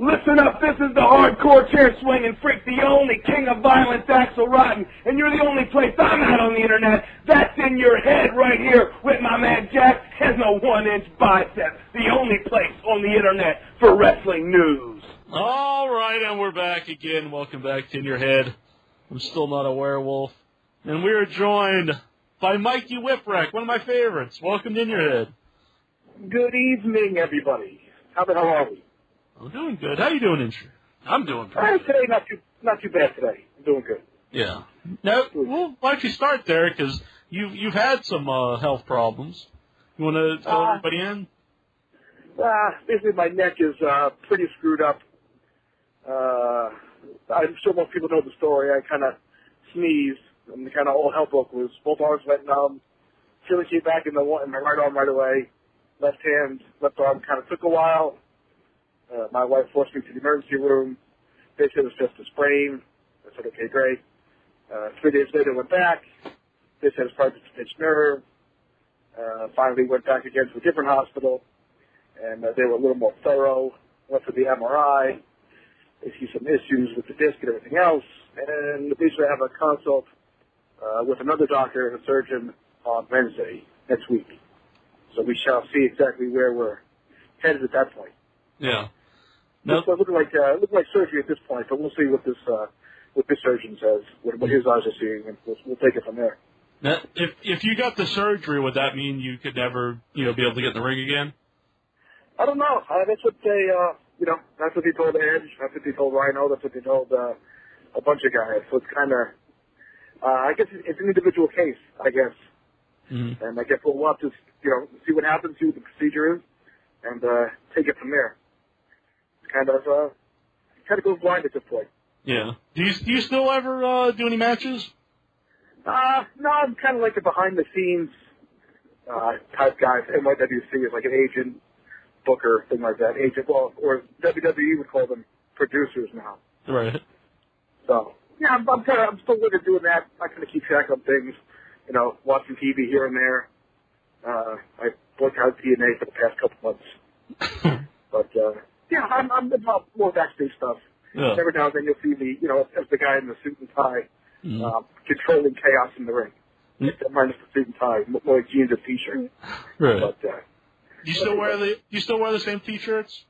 Listen up, this is the hardcore chair-swinging freak, the only king of violence, Axel Rotten, and you're the only place I'm at on the internet. That's in your head right here with my man Jack and the 1-inch bicep, the only place on the internet for wrestling news. All right, and we're back again. Welcome back to In Your Head. I'm still not a werewolf. And we are joined by Mikey Whipwreck, one of my favorites. Welcome to In Your Head. Good evening, everybody. How the hell are we? I'm doing good. How you doing, Incher? I'm doing pretty good. Today, not too bad today. I'm doing good. Yeah. Now, we'll actually start there because you've had some health problems. You want to fill everybody in? Basically, my neck is pretty screwed up. I'm sure most people know the story. I kind of sneezed, and kind of all hell broke loose. Both arms went numb. Feeling came back in my right arm right away. Left arm kind of took a while. My wife forced me to the emergency room. They said it was just a sprain. I said, okay, great. 3 days later, went back. They said it's probably just a pinched nerve. Finally went back again to a different hospital, and they were a little more thorough. Went for the MRI. They see some issues with the disc and everything else. And basically I have a consult with another doctor and a surgeon on Wednesday next week. So we shall see exactly where we're headed at that point. Yeah. No. It's looking like surgery at this point, but we'll see what this surgeon says, what his eyes are seeing, and we'll take it from there. Now, if you got the surgery, would that mean you could never, be able to get in the ring again? I don't know. That's what they, that's what they told Edge. That's what they told Rhino. That's what they told a bunch of guys. So it's kind of, I guess it's an individual case, I guess. Mm-hmm. And I guess we'll have to, see what happens, see what the procedure is, and take it from there. Kind of goes blind at this point. Yeah. Do you still ever do any matches? No, I'm kind of like a behind the scenes type guy. NYWC is like an agent, booker, thing like that. Agent, or WWE would call them producers now. Right. So yeah, I'm still good at doing that. I kind of keep track of things, watching TV here and there. I boycotted TNA for the past couple months, but. Yeah, I'm about more backstage stuff. Yeah. Every now and then you'll see me, as the guy in the suit and tie, controlling chaos in the ring. Minus the suit and tie, more like jeans and t-shirt. Right. But, do you still wear the same t-shirts?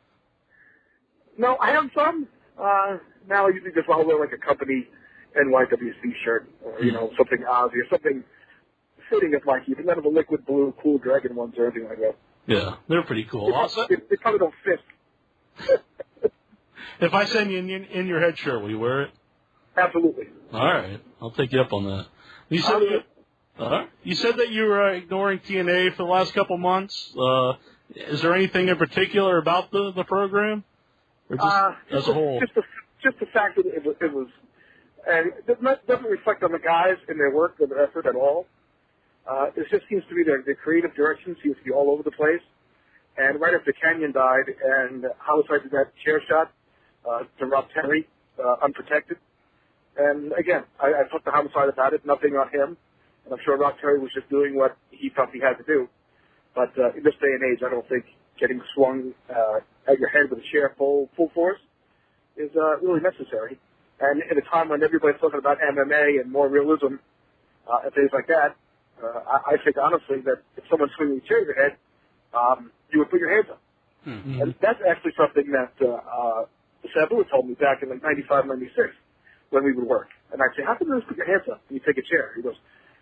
No, I have some. Now I usually just want to wear like a company NYWC shirt, or something Ozzy or something fitting of Mikey, but none of the liquid blue cool dragon ones or anything like that. Yeah, they're pretty cool. They probably don't fit. If I send you in your head shirt, will you wear it? Absolutely. All right, I'll take you up on that. You said that you were ignoring TNA for the last couple months. Is there anything in particular about the program, or just as a whole? Just the fact that it was, and it doesn't reflect on the guys and their work or their effort at all. It just seems to be their creative direction seems to be all over the place. And right after Canyon died, and Homicide did that chair shot to Rob Terry, unprotected. And again, I talked to Homicide about it, nothing on him. And I'm sure Rob Terry was just doing what he felt he had to do. But in this day and age, I don't think getting swung at your head with a chair full force is really necessary. And in a time when everybody's talking about MMA and more realism and things like that, I think honestly that if someone's swinging a chair at your head, you would put your hands up. Mm-hmm. And that's actually something that Sabu told me back in like 95, 96 when we would work. And I'd say, how can you just put your hands up when you take a chair? He goes,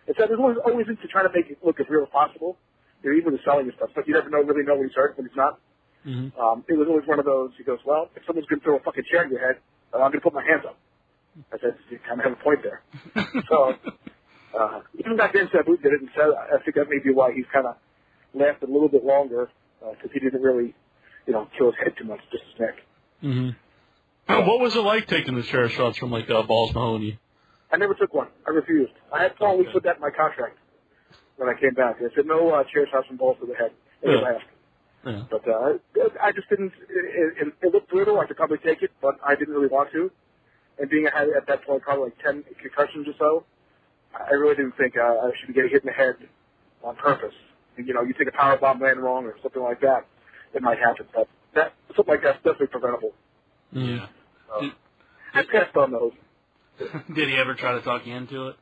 it's that there's always into trying to make it look as real as possible. Even with selling and stuff, but you never really know when he's hurt, when he's not. Mm-hmm. It was always one of those, he goes, well, if someone's going to throw a fucking chair in your head, I'm going to put my hands up. I said, you kind of have a point there. So, even back then, Sabu did it, and said, I think that may be why he's kind of lasted a little bit longer, because he didn't really, kill his head too much, just his neck. Mm-hmm. What was it like taking the chair shots from, Balls Mahoney? I never took one. I refused. I had Paul put that in my contract when I came back. I said, no chair shots from balls to the head. Yeah. But I just didn't, it looked brutal. I could probably take it, but I didn't really want to. And being I had at that point probably like 10 concussions or so, I really didn't think I should be getting hit in the head on purpose. You take a power bomb land wrong or something like that, it might happen. But something like that's definitely preventable. Yeah. So, I passed on those. Did he ever try to talk you into it?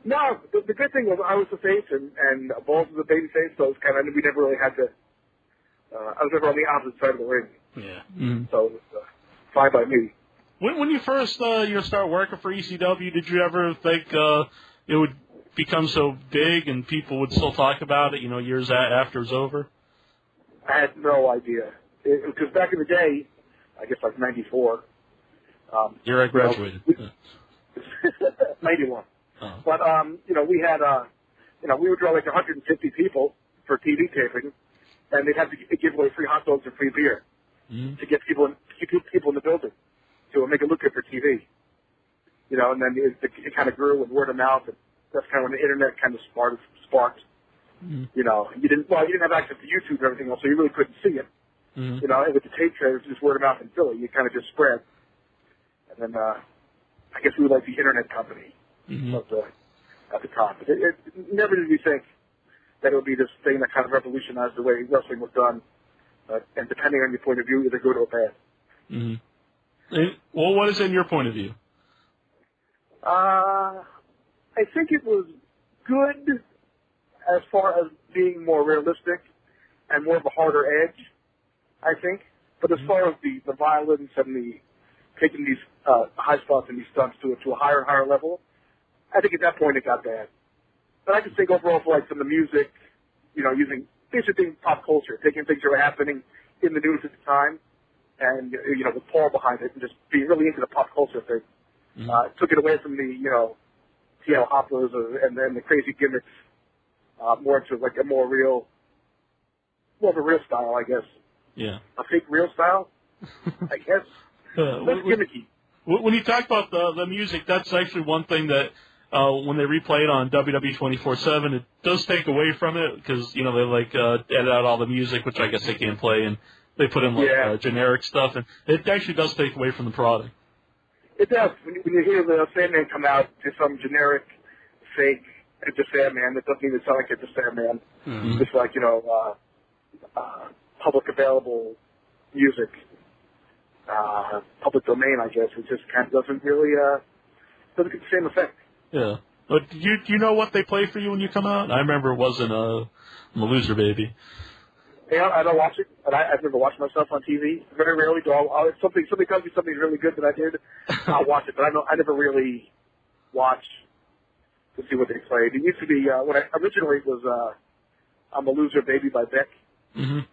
No, the good thing was I was the face and Balls was the baby face, so it was kind of, we never really had to, I was never on the opposite side of the ring. Yeah. So it was fine by me. When you first start working for ECW, did you ever think it would become so big and people would still talk about it, years after it was over? I had no idea. Because back in the day, I guess like 94. Year I graduated. 91. Oh. But, we had, we would draw like 150 people for TV taping, and they'd have to give away free hot dogs and free beer to get people in the building to make it look good for TV. And then it kind of grew with word of mouth, and that's kind of when the internet kind of sparked. You didn't have access to YouTube and everything else, so you really couldn't see it. And with the tape trade, it was just word of mouth in Philly. You kind of just spread. And then, I guess we were like the internet company at the time. But it never did we think that it would be this thing that kind of revolutionized the way wrestling was done. And depending on your point of view, either good or bad. Well, what is in your point of view? I think it was good as far as being more realistic and more of a harder edge, I think. But as far as the violence and taking these high spots and these stunts to a higher and higher level, I think at that point it got bad. But I just think overall for from the music, using basically pop culture, taking things that were happening in the news at the time, and with Paul behind it, and just being really into the pop culture thing. Took it away from the TL hoppers and then the crazy gimmicks, more into like a more of a real style, I guess. Yeah. A fake real style, I guess. That's gimmicky. When you talk about the music, that's actually one thing that when they replay it on WWE 24/7, it does take away from it because they edit out all the music, which I guess they can't play, and they put in generic stuff, and it actually does take away from the product. It does. When you hear the Sandman come out to some generic, fake, it's a Sandman that doesn't even sound like it's a Sandman. Just like public available music. Public domain, I guess, it just kind of doesn't really doesn't get the same effect. Yeah. But do you know what they play for you when you come out? I remember it wasn't I'm a Loser Baby. Yeah, I don't watch it, and I've never watched myself on TV. Very rarely do. If somebody tells me something's really good that I did, I'll watch it. But I never really watch to see what they played. It used to be when I originally was I'm a Loser Baby by Beck, and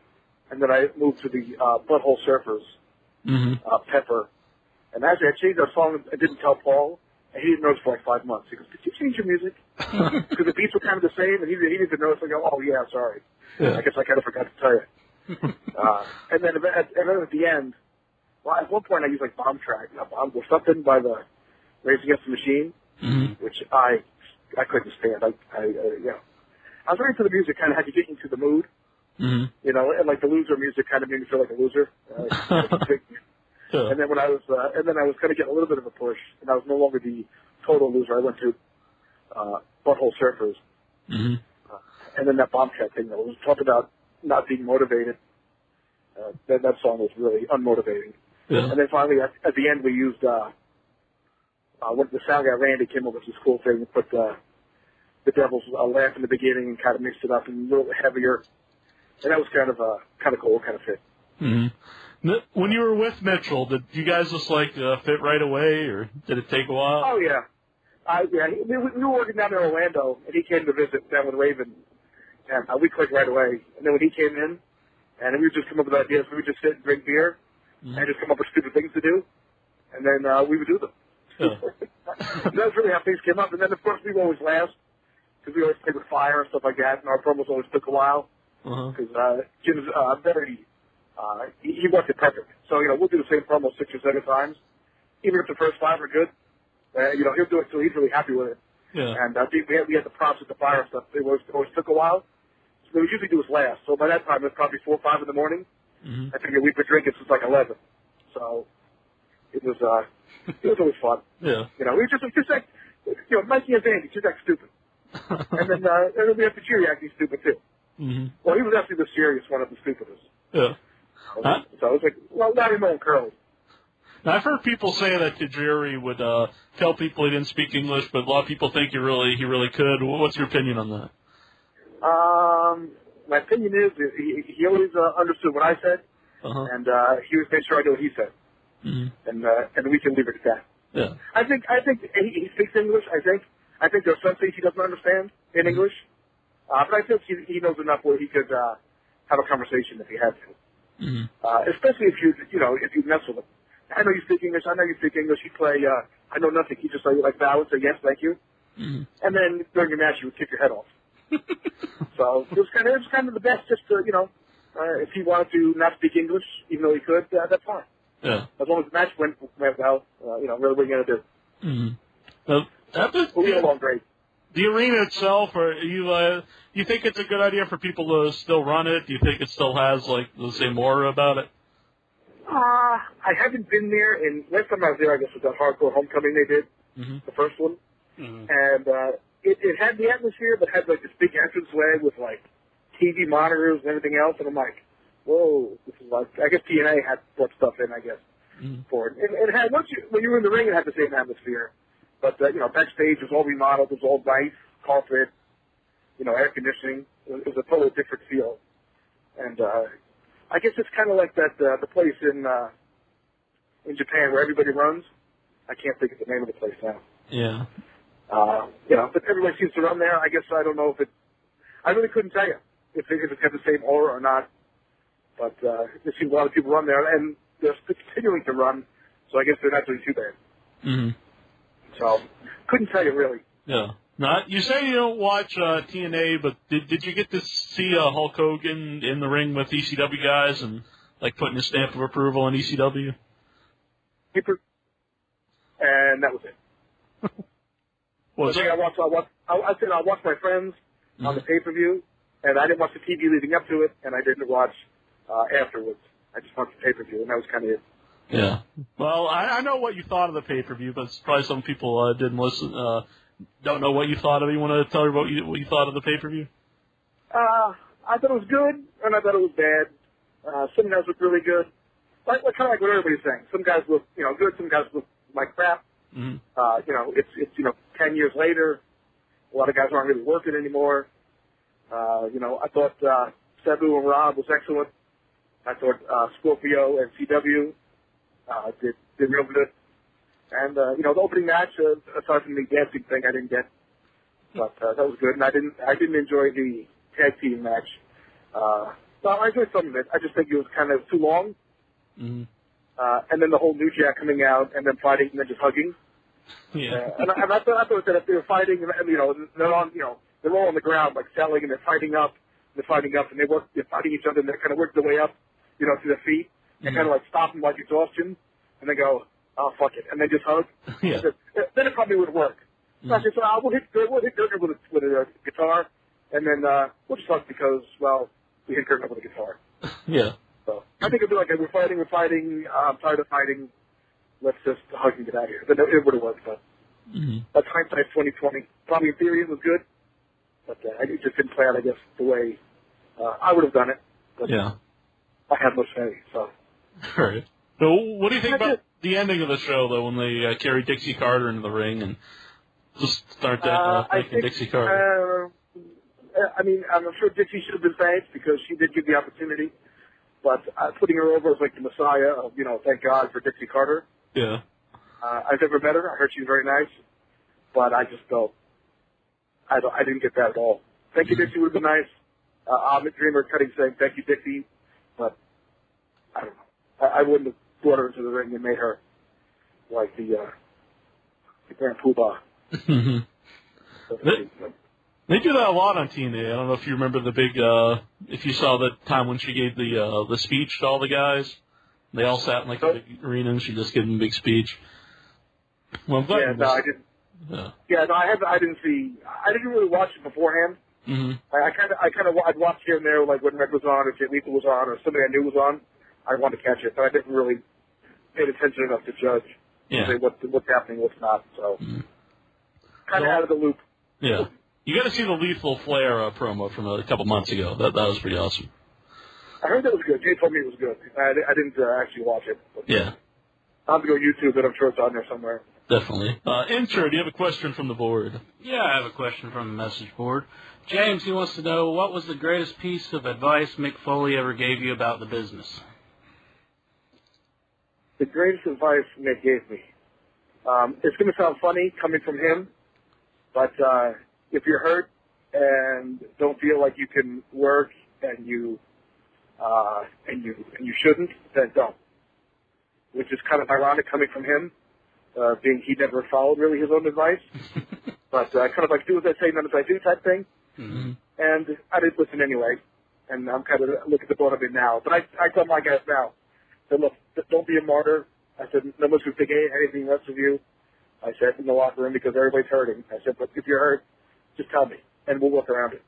then I moved to the Butthole Surfers. Pepper. And actually, I changed that song and didn't tell Paul, and he didn't notice for like 5 months. He goes, "Did you change your music?" Because the beats were kind of the same, and he didn't even notice. I go, "Oh, yeah, sorry. I guess I kind of forgot to tell you." And then at the end, well, at one point I used like Bomb Track, or something by the Rage Against the Machine, which I couldn't stand. I was ready for the music, kind of had to get into the mood. And like the loser music kind of made me feel like a loser. And then when I was kind of getting a little bit of a push, and I was no longer the total loser. I went to Butthole Surfers, and then that Bomb Track thing that was talking about not being motivated. That song was really unmotivating. And then finally at the end we used when the sound guy Randy came up with this cool thing and put the Devil's Laugh in the beginning and kind of mixed it up and a little heavier. And that was kind of cool, kind of fit. When you were with Mitchell, did you guys just fit right away, or did it take a while? Oh yeah, we were working down in Orlando, and he came to visit down with Raven, and we clicked right away. And then when he came in, and we would just come up with ideas, we would just sit and drink beer, and just come up with stupid things to do, and then we would do them. That was really how things came up. And then of course we were always last because we always played with fire and stuff like that, and our promos always took a while. Because Jim's he wants it perfect. So, we'll do the same promo 6 or 7 times. Even if the first 5 are good, he'll do it till he's really happy with it. Yeah. And we had the props with the fire and stuff. It always took a while. So we usually do his last. So by that time, it was probably 4 or 5 in the morning. I figured we'd been drinking since like 11. So it was always fun. Yeah. We just like, Mikey and Andy just act stupid. and then we have Tajiri acting stupid too. Well, he was actually the serious one of the stupidest. Yeah. Huh? So I was like, well, not even on curly. Now, I've heard people say that Tajiri would tell people he didn't speak English, but a lot of people think he really could. What's your opinion on that? My opinion is he always understood what I said, and he was making sure I knew what he said, and we can leave it at that. Yeah. I think he speaks English. I think there's some things he doesn't understand in English, but I think he knows enough where he could have a conversation if he had to. Especially if you mess with him. I know you speak English. I know you speak English. You play. I know nothing. He just say like bow and say yes, thank you, and then during your match you would kick your head off. So it was kind of the best. Just to if he wanted to not speak English, even though he could, that's fine. Yeah. As long as the match went well, really, what are you gonna do? We'll get along great. The arena itself, you think it's a good idea for people to still run it? Do you think it still has like the same aura about it? I haven't been there, and last time I was there, I guess, was that Hardcore Homecoming they did, the first one, and it had the atmosphere, but had like this big entranceway with like TV monitors and everything else, and I'm like, whoa, this is like, I guess TNA had brought stuff in, I guess, for it. And it had, when you were in the ring, it had the same atmosphere, but backstage was all remodeled, it was all nice, carpet, air conditioning. It was a totally different feel, and I guess it's kind of like that the place in Japan where everybody runs. I can't think of the name of the place now. Yeah. But everybody seems to run there. I guess I don't know if it. I really couldn't tell you if it's got the same aura or not. But there seems a lot of people run there, and they're continuing to run. So I guess they're not doing too bad. So couldn't tell you really. Yeah. Now, you say you don't watch TNA, but did you get to see Hulk Hogan in the ring with ECW guys and like putting his stamp of approval on ECW? And that was it. I said I watched my friends on the pay-per-view, and I didn't watch the TV leading up to it, and I didn't watch afterwards. I just watched the pay-per-view, and that was kind of it. Yeah. Well, I know what you thought of the pay-per-view, but probably some people didn't listen. Don't know what you thought of it. You want to tell me what you thought of the pay-per-view? I thought it was good, and I thought it was bad. Some guys looked really good. Kind of like what everybody's saying. Some guys look, good. Some guys look like crap. It's 10 years later. A lot of guys aren't really working anymore. I thought Sabu and Rob was excellent. I thought Scorpio and CW did real good. And, the opening match, aside from the dancing thing, I didn't get. But that was good. And I didn't enjoy the tag team match. Well, I enjoyed some of it. I just think it was kind of too long. And then the whole New Jack coming out and then fighting and then just hugging. Yeah. And I thought that if they were fighting, and they're all on the ground, like selling, and they're fighting up, and they're fighting each other, and they kind of work their way up, to their feet, and kind of like stop them like exhaustion, and they go, oh, fuck it, and they just hug. Yeah. Then it probably would work. So I said, we'll hit Gertner with a guitar, and then we'll just hug because, well, we hit Gertner with a guitar. Yeah. So I think it'd be like, we're fighting, I'm tired of fighting, let's just hug and get out of here. But it would have worked, but that's hindsight 2020. Probably in theory it was good, but it just didn't play out, I guess, the way I would have done it. But yeah. I had no say, so. All right. So what do you think about the ending of the show, though, when they carry Dixie Carter into the ring and just start making Dixie Carter? I'm sure Dixie should have been thanked because she did give the opportunity, but putting her over as like the messiah of, thank God for Dixie Carter. Yeah. I've never met her. I heard she's very nice, but I just felt I didn't get that at all. Thank you, Dixie would have been nice. Amit Dreamer cutting saying thank you, Dixie, but I don't know. I wouldn't have brought her into the ring and made her like the Grand Poobah. They do that a lot on TNA. I don't know if you remember the big, if you saw the time when she gave the speech to all the guys. They all sat in like a big arena and she just gave them a big speech. Well, I'm glad I didn't. Yeah, no, I didn't see. I didn't really watch it beforehand. I'd watch here and there, like when Red was on or Jay Lethal was on or somebody I knew was on. I wanted to catch it, but I didn't really pay attention enough to judge. Say what's happening, what's not. So kind of out of the loop. Yeah. You got to see the Lethal Flair promo from a couple months ago. That was pretty awesome. I heard that was good. Jay told me it was good. I didn't actually watch it. Yeah. I'll have to go YouTube it. I'm sure it's on there somewhere. Definitely. Intro, do you have a question from the board? Yeah, I have a question from the message board. James, he wants to know, what was the greatest piece of advice Mick Foley ever gave you about the business? The greatest advice Mick gave me. It's going to sound funny coming from him, but if you're hurt and don't feel like you can work and you shouldn't, then don't. Which is kind of ironic coming from him, being he never followed really his own advice. But kind of like do as I say, not as I do type thing. Mm-hmm. And I didn't listen anyway. And I'm kind of looking at the bottom of it now. But I tell my guys now, I said, look, don't be a martyr. I said, no one's going to think anything less of you. I said, in the locker room, because everybody's hurting. I said, but if you're hurt, just tell me, and we'll work around it.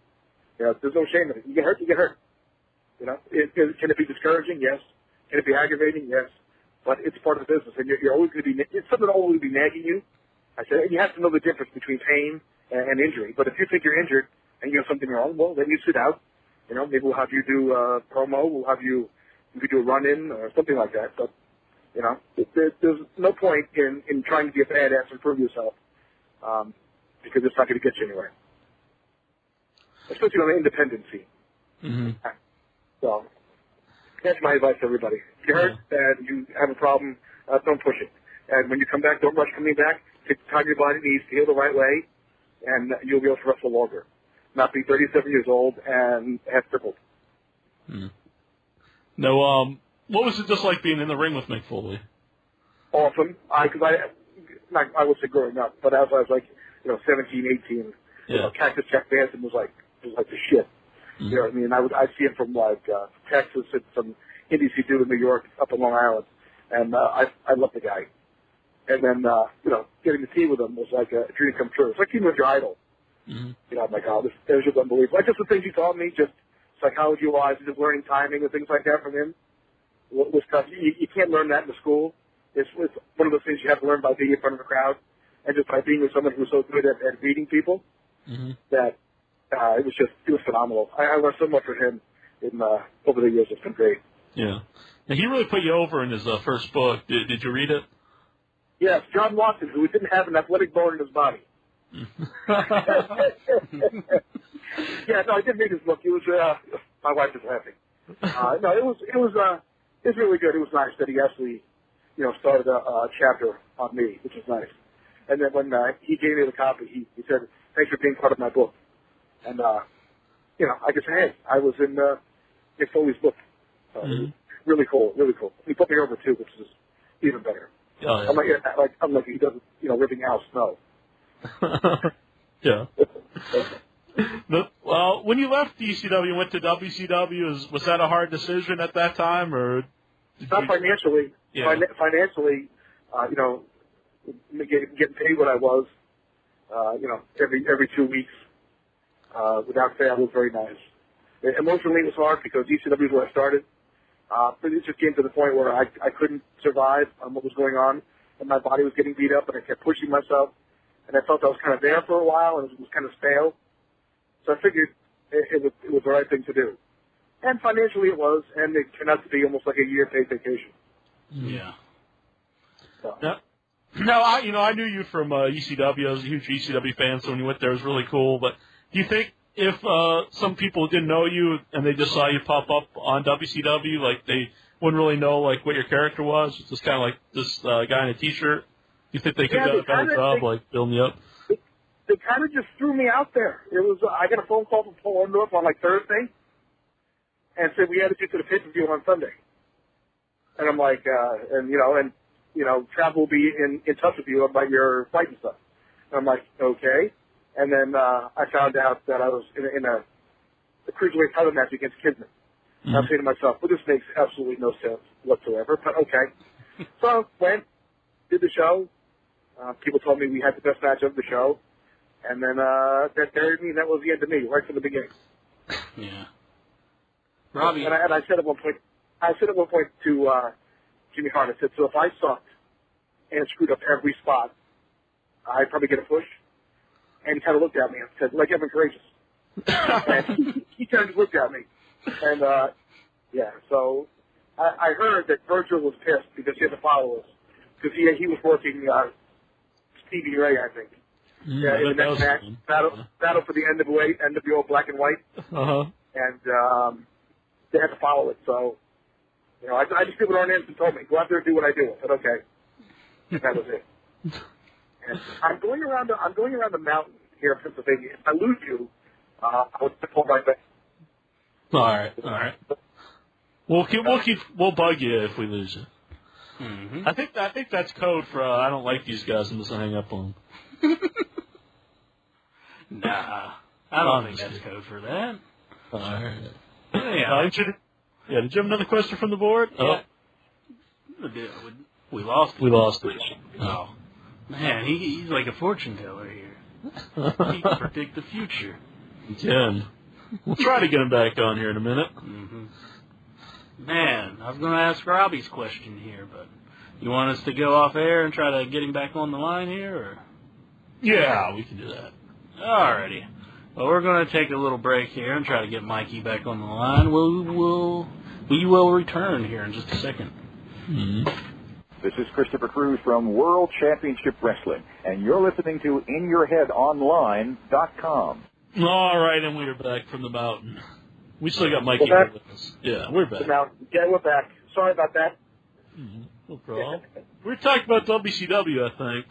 You know, there's no shame in it. You get hurt, you get hurt. You know, can it be discouraging? Yes. Can it be aggravating? Yes. But it's part of the business, and you're always going to be, it's something that will always be nagging you. I said, and you have to know the difference between pain and injury. But if you think you're injured and you have something wrong, well, then you sit out. You know, maybe we'll have you do a promo. We'll have you do a run-in or something like that. But, you know, there's no point in trying to be a badass and prove yourself because it's not going to get you anywhere. Especially on the independency. Mm-hmm. So that's my advice to everybody. If you're hurt and you have a problem, don't push it. And when you come back, don't rush coming back. Take the time your body needs to heal the right way, and you'll be able to wrestle longer. Not be 37 years old and have crippled. Mm. Now, what was it just like being in the ring with Mick Foley? Awesome. I would say growing up, but as I was like, 17, 18, Cactus Jack Manson was like the shit. Mm. You know what I mean? I'd see him from Texas and some indies he'd do in New York, up in Long Island, and I loved the guy. And then getting to team with him was like a dream come true. It's like teaming with your idol. Mm-hmm. I'm like, oh, this is just unbelievable. Like just the things he taught me, just psychology-wise, just learning timing and things like that from him was tough. You can't learn that in the school. It's one of those things you have to learn by being in front of a crowd and just by being with someone who's so good at beating people that it was phenomenal. I learned so much from him over the years. It's been great. Yeah. Now, he really put you over in his first book. Did you read it? Yes, John Watson, who didn't have an athletic bone in his body. Yeah, no, I did read his book. It was my wife is laughing. No, it was really good. It was nice that he actually, started a chapter on me, which was nice. And then when he gave me the copy, he said, "Thanks for being part of my book." And I could say, "Hey, I was in Mick Foley's book." Really cool, really cool. He put me over too, which is even better. Oh, yeah. I'm like he doesn't, ripping out snow. Yeah. Well, when you left ECW and went to WCW, was that a hard decision at that time, or? Not financially. Yeah. Financially, getting paid what I was, every 2 weeks, without fail was very nice. Emotionally, it was hard because ECW is where I started. But it just came to the point where I couldn't survive on what was going on, and my body was getting beat up, and I kept pushing myself, and I felt I was kind of there for a while, and it was kind of stale. So I figured it was the right thing to do. And financially it was, and it turned out to be almost like a year paid vacation. Yeah. So. No, I knew you from ECW. I was a huge ECW fan, so when you went there, it was really cool. But do you think if some people didn't know you and they just saw you pop up on WCW, like they wouldn't really know like what your character was, just kind of like this guy in a T-shirt, you think they could have done a better job, like building you up? They kind of just threw me out there. It was I got a phone call from Paul Orndorff on like Thursday, and said we added you to the pay-per-view on Sunday. And I'm like, Trav will be in touch with you about your fight and stuff. And I'm like, okay. And then I found out that I was in a cruiserweight title match against Kidman. Mm-hmm. I'm saying to myself, well, this makes absolutely no sense whatsoever, but okay. So went, did the show. People told me we had the best match of the show. And then that buried me, and that was the end of me, right from the beginning. Yeah. Robbie. And I said at one point to Jimmy Hart, I said, so if I sucked and screwed up every spot, I'd probably get a push. And he kind of looked at me and said, like Evan Courageous. And he turned and looked at me. And Yeah, so I heard that Virgil was pissed because he had to follow us. Because he was working Stevie Ray, I think. Yeah, in the next match, battle for the NWO Black and White. Uh-huh. And they had to follow it, so, you know, I just did what Arn Anderson told me. Go out there and do what I do. I said, okay. And that was it. And I'm going around the mountain here in Pennsylvania. If I lose you, I'll pull right back. All right. We'll bug you if we lose you. Mm-hmm. I think that's code for I don't like these guys and just hang up on them. Nah, I don't think that's code for that. All right. Yeah. Did you have another question from the board? Yeah. Oh. We lost it. We lost it. Oh. Man, he's like a fortune teller here. He can predict the future. He can. We'll try to get him back on here in a minute. Mm-hmm. Man, I was going to ask Robbie's question here, but you want us to go off air and try to get him back on the line here, or? Yeah, we can do that. Alrighty. Well, we're going to take a little break here and try to get Mikey back on the line. We will return here in just a second. Mm-hmm. This is Christopher Cruz from World Championship Wrestling, and you're listening to InYourHeadOnline.com. All right, and we're back from the mountain. We still got Mikey here with us. Yeah, we're back. Yeah, we're back. Sorry about that. Mm-hmm. No problem. We were talking about WCW, I think.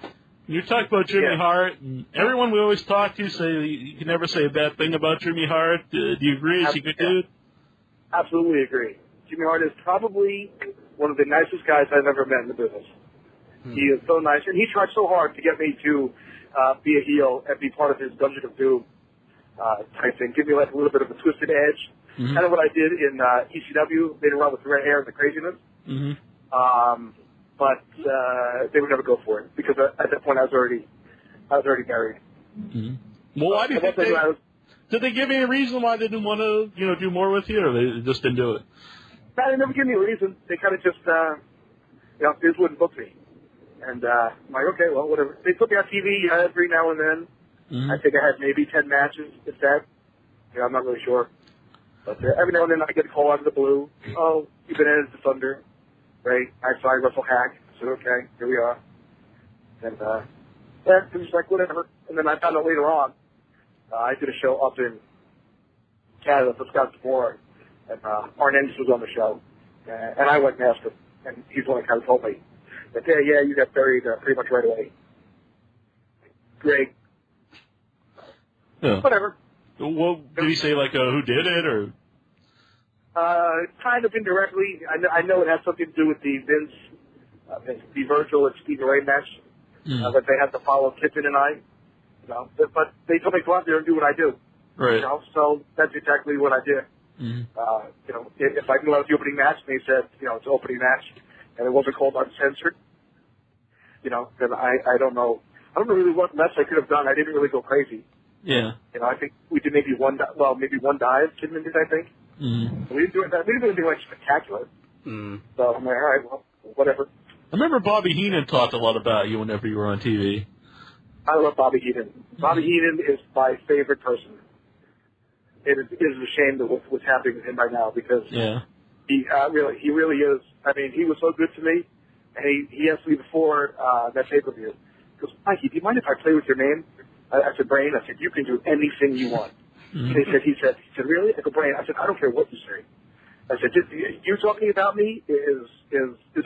You talk about Jimmy Hart, and everyone we always talk to say you can never say a bad thing about Jimmy Hart. Do you agree? Is he a good dude? Absolutely agree. Jimmy Hart is probably one of the nicest guys I've ever met in the business. He is so nice, and he tried so hard to get me to be a heel and be part of his Dungeon of Doom type thing. Give me like a little bit of a twisted edge. Mm-hmm. Kind of what I did in ECW, made around with the red hair and the craziness. Mm-hmm. But they would never go for it because at that point I was already married. Mm-hmm. Well, why do you think did they give you a reason why they didn't want to do more with you, or they just didn't do it? No, they never gave me a reason. They kind of just they just wouldn't book me, and I'm like, okay, well, whatever. They put me on TV every now and then. Mm-hmm. I think I had maybe 10 matches, if that. I'm not really sure, but every now and then I get a call out of the blue. Oh, you've been added to Thunder. Right, I saw Russell Hack. I said, okay, here we are. And, it was just like, whatever. And then I found out later on, I did a show up in Canada for Scott Moore, and Arn Anderson was on the show. And I went and asked him, and he's the one that kind of told me that, yeah, you got buried pretty much right away. Great. Yeah. Whatever. Well, did he say, like, who did it, or? Kind of indirectly. I know it has something to do with the the Virgil and Stevie Ray match that they had to follow Kippen and I. But they told me to go out there and do what I do. Right. So that's exactly what I did. Mm-hmm. If I knew I was the opening match, and they said, it's an opening match, and it wasn't called uncensored, then I don't know. I don't know really what less I could have done. I didn't really go crazy. Yeah. I think we did maybe one dive, Kidman did, I think. Mm-hmm. We didn't do anything like spectacular. Mm. So I'm like, all right, well, whatever. I remember Bobby Heenan talked a lot about you whenever you were on TV. I love Bobby Heenan. Bobby Heenan is my favorite person. It is a shame that what's happening with him right now because he really is. I mean, he was so good to me, and he asked me before that pay-per-view. He goes, Mikey, do you mind if I play with your name? I said, Brain. I said, you can do anything you want. Mm-hmm. He said, really? I go, Brain. I said, I don't care what you say. I said, you talking about me is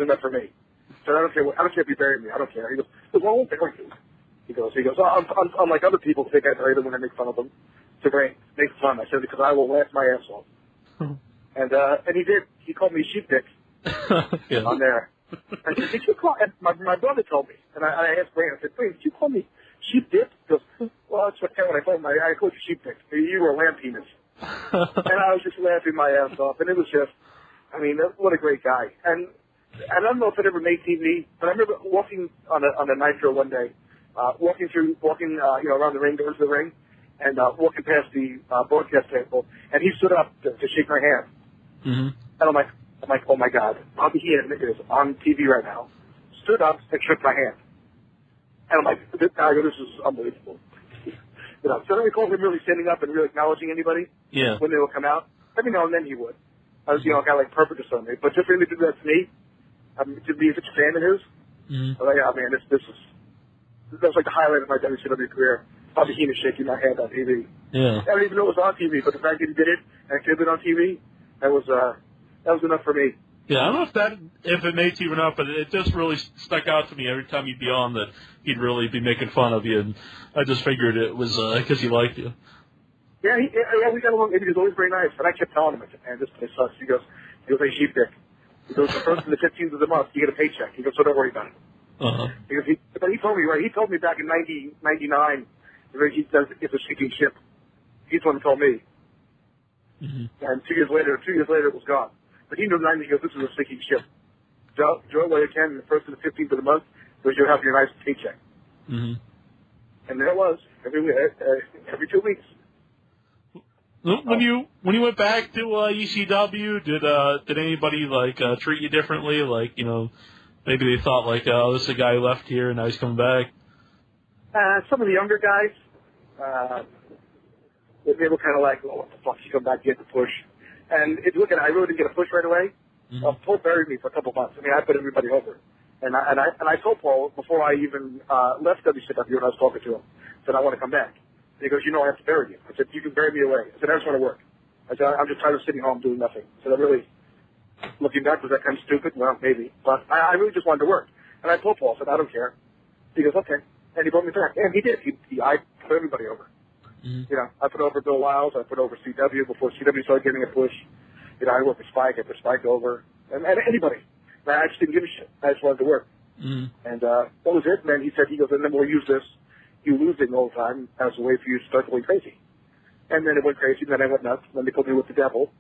enough for me. I said, I don't care if you bury me. I don't care. He goes, well, I won't bury you. He goes, unlike other people think I bury them when I make fun of them. To make fun. I said, because I will laugh my ass off. And he did. He called me sheep dick on there. I said, did you call? And my brother told me. And I asked Brain. I said, Brain, did you call me sheep dick? He goes, well, that's what when I told him. I called you sheep dick. You were a lamb penis. And I was just laughing my ass off. And it was just, I mean, what a great guy. And I don't know if it ever made TV, but I remember walking on a Nitro one day, walking around the ring, going to the ring, and walking past the broadcast table, and he stood up to shake my hand. Mm-hmm. And I'm like, oh my God, Bobby Heenan is on TV right now. Stood up and shook my hand. And I'm like, this is unbelievable. So I don't recall him really standing up and really acknowledging anybody when they would come out. Every now and then he would. I was, a guy like Perfect or something. But just for him to do that to me, to be such a fan of his, I was like, yeah, man, that was like the highlight of my WCW career. Probably Heenan shaking my hand on TV. Yeah. I don't even know it was on TV, but the fact that he did it and it could have been on TV, that was enough for me. Yeah, I don't know if it makes you enough, but it just really stuck out to me every time he'd be on that he'd really be making fun of you, and I just figured it was because he liked you. Yeah, we got along. He was always very nice, and I kept telling him, and this place sucks. He goes, hey, sheep dick. He goes, the first and the 15th of the month, you get a paycheck. He goes, so don't worry about it. He goes, but he told me, right? He told me back in 1999 that he says it's a sinking ship. He's the one who told me. And 2 years later, it was gone. But he knew then, he goes, this is a sinking ship. Enjoy it while you can, the first and the 15th of the month, because you'll have your nice paycheck. And there it was, every 2 weeks. When you went back to ECW, did anybody treat you differently? Like, maybe they thought this is a guy who left here and now he's coming back. Some of the younger guys, they were kind of like, oh, what the fuck, you come back, get the push. And if you look at it, I really didn't get a push right away. Paul buried me for a couple months. I mean, I put everybody over. And I told Paul before I even left WCW when I was talking to him, said, I want to come back. And he goes, I have to bury you. I said, you can bury me away. I said, I just want to work. I said, I'm just tired of sitting home doing nothing. I said, looking back, was that kind of stupid? Well, maybe. But I really just wanted to work. And I told Paul, I said, I don't care. He goes, okay. And he brought me back. And he did. I put everybody over. I put over Bill Wiles. I put over CW before CW started getting a push. I worked with Spike. I put Spike over. And anybody. I just didn't give a shit. I just wanted to work. And that was it. And then he goes, and then we'll use this. You lose it all the time as a way for you to start going crazy. And then it went crazy. And then I went nuts. And then they put me with the Devil,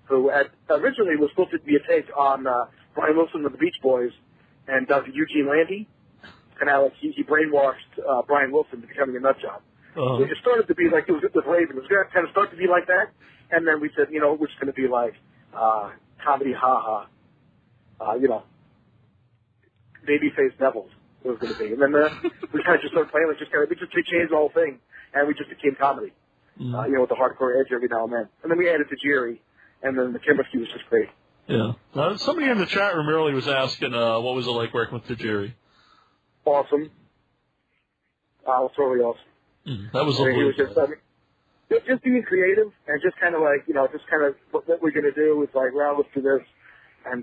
who originally was supposed to be a take on Brian Wilson of the Beach Boys and Dr. Eugene Landy. And Alex, he brainwashed Brian Wilson to becoming a nut job. So it started to be like it was with Raven. It was going to kind of start to be like that. And then we said, we're just going to be like comedy, babyface devils. It was going to be. And then we kind of just started playing like we just changed the whole thing, and we just became comedy. With the hardcore edge every now and then. And then we added Tajiri, and then the chemistry was just great. Yeah. Somebody in the chat room earlier was asking, what was it like working with Tajiri? Awesome. It was totally awesome. That was he was just being creative and just kind of what we're going to do is like, well, let's do this. And,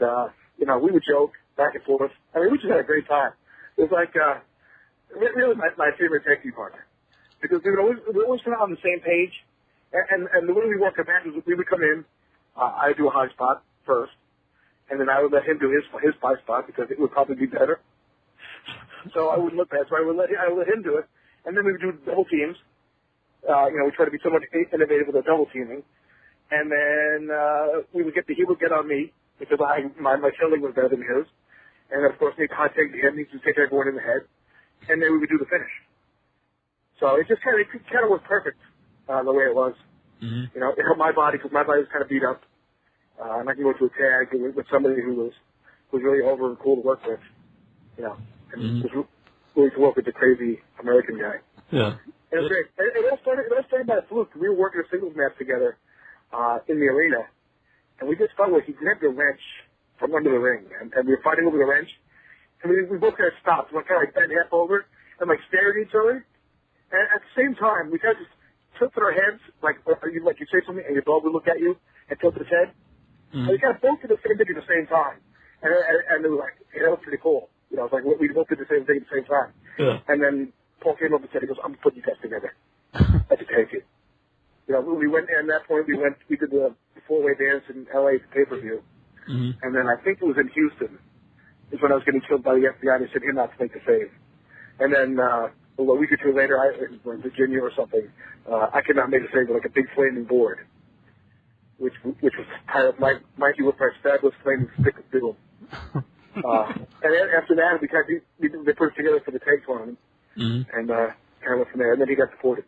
we would joke back and forth. I mean, we just had a great time. It was like, really my favorite tag team partner. Because we were always kind of on the same page. And the way we worked our matches, we would come in, I'd do a high spot first. And then I would let him do his high spot because it would probably be better. So I wouldn't look bad. So I would let him do it. And then we would do double teams. We try to be somewhat innovative with our double teaming. And then he would get on me because my feeling was better than his. And of course, he'd hot take him. He'd just take everyone in the head. And then we would do the finish. So it just kind of was perfect the way it was. It helped my body because my body was kind of beat up. And I can go to a tag with somebody who was really over and cool to work with. And was willing to work with the crazy American guy. Yeah. It was great. It all started by a fluke. We were working a singles match together in the arena, and we just felt like he grabbed a wrench from under the ring, and we were fighting over the wrench, and we both kind of stopped. We kind of bent half over and stared at each other, and at the same time, we kind of just tilted our heads, like you say something, and your dog would look at you and tilt his head. And we kind of both did the same thing at the same time, and it was like, that was pretty cool. It was like we both did the same thing at the same time. Yeah. And then Paul came up and said, he goes, I'm putting you guys together. I just take it. We went, and at that point, we did the four-way dance in L.A. pay-per-view. And then I think it was in Houston is when I was getting killed by the FBI. They said, you're not to make the save. And then a week or two later, in Virginia or something, I could not make a save with a big flaming board, which was part of Mikey Whipwreck's fabulous flaming stick of doom. And then after that, they put us together for the tag tournament. And kind of went from there. And then he got deported.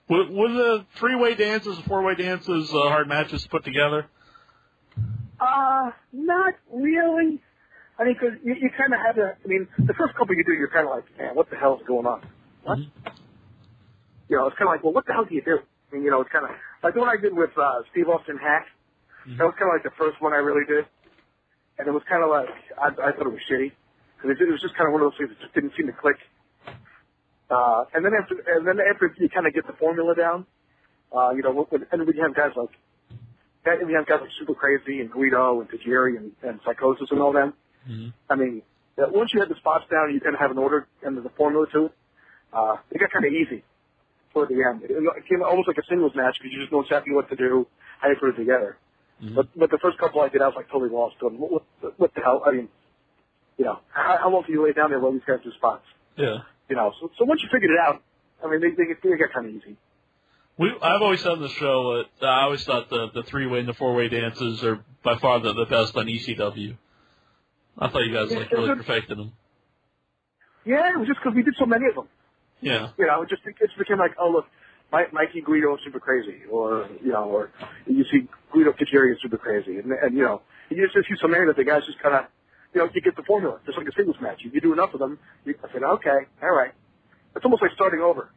Were the three-way dances, four-way dances, hard matches put together? Not really. I mean, because you kind of have to. I mean, the first couple you do, you're kind of like, man, what the hell is going on? What? It's kind of like, well, what the hell do you do? I mean, it's kind of like the one I did with Steve Austin Hack That was kind of like the first one I really did. And it was kind of like, I thought it was shitty. Because it was just kind of one of those things that just didn't seem to click. And then after you kind of get the formula down, you know, and we have guys like Super Crazy and Guido and Tajiri and Psychosis and all them. Mm-hmm. I mean, once you had the spots down, you kind of have an order and there's a formula to it. It got kind of easy toward the end. It became almost like a singles match because you just know exactly what to do, how you put it together. Mm-hmm. But the first couple I did, I was like totally lost. What the hell? I mean, you know, how long can you lay down there while these guys do spots? Yeah. You know, so once you figured it out, I mean, they get kind of easy. I've always said on the show that I always thought the three-way and the four-way dances are by far the best on ECW. I thought you guys really perfected them. Yeah, it was just because we did so many of them. Yeah. You know, it became like, oh look, Mikey, Guido, and Super Crazy, or you see Guido, Tajiri, and Super Crazy, and you know, you just see so many that the guys just kind of, you know, you get the formula, just like a singles match. If you do enough of them, I said, okay, all right. It's almost like starting over.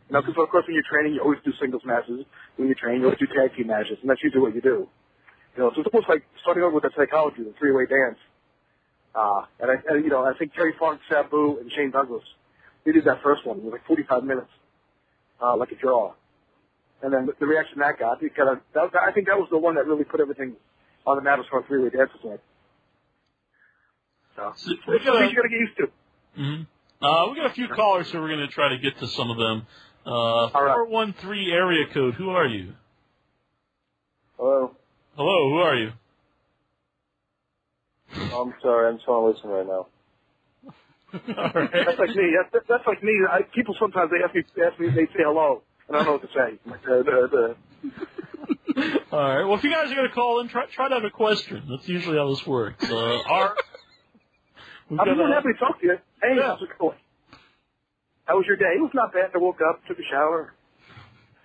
You know, because of course when you're training, you always do singles matches. When you train, you always do tag team matches, and that's usually what you do. You know, so it's almost like starting over with the psychology, the three-way dance. I think Terry Funk, Sabu, and Shane Douglas, they did that first one. It was like 45 minutes, like a draw. And then the reaction that got, I think that was the one that really put everything on the map as far as three-way dances went. So it's something you got to get used to. Mm-hmm. We got a few callers, so we're going to try to get to some of them. 413 area code. Who are you? Hello. Hello. Who are you? I'm sorry. I'm trying to listen right now. All right. That's like me. That's like me. People sometimes they ask me, they say hello, and I don't know what to say. All right. Well, if you guys are going to call in, try to have a question. That's usually how this works. I'm more happy to talk to you. Hey, how's it going? How was your day? It was not bad. I woke up, took a shower,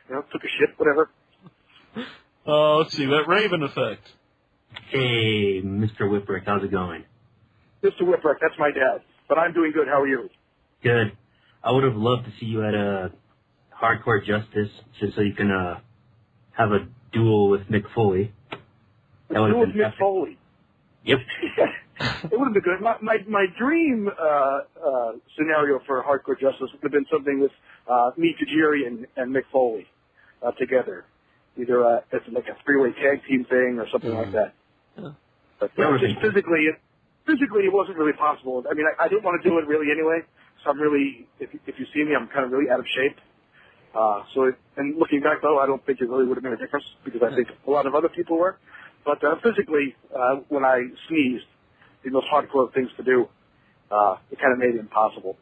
took a shit, whatever. Let's see, that Raven effect. Hey, Mr. Whipwreck, how's it going? Mr. Whipwreck, that's my dad. But I'm doing good. How are you? Good. I would have loved to see you at a Hardcore Justice, just so you can have a duel with Mick Foley. A duel with Mick Foley? Yep. It would have been good. My dream scenario for Hardcore Justice would have been something with me, Tajiri, and Mick Foley together. Either it's like a three-way tag team thing or something like that. Yeah. But just physically, it wasn't really possible. I mean, I didn't want to do it really anyway. So I'm really, if you see me, I'm kind of really out of shape. And looking back though, I don't think it really would have made a difference because I think a lot of other people were. But physically, when I sneezed, the most hardcore things to do, it kind of made it impossible.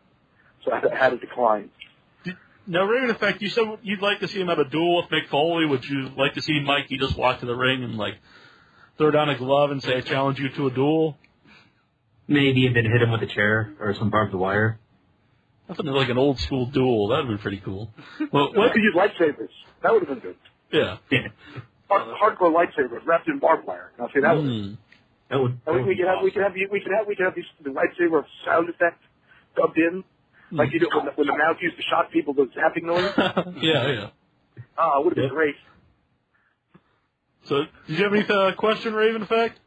So I had to decline. Now, Raven Effect, you said you'd like to see him have a duel with Mick Foley. Would you like to see Mikey just walk to the ring and, throw down a glove and say, I challenge you to a duel? Maybe and then hit him with a chair or some barbed wire. That's like an old-school duel. That would be pretty cool. Well, we could use lightsabers. That would have been good. Yeah. Hardcore lightsabers wrapped in barbed wire. Now, see, that would... We could have the lightsaber sound effect dubbed in. Like you do when the mouse used to shock people with zapping noise. Yeah. It would have been great. So, did you have any question, Raven Effect?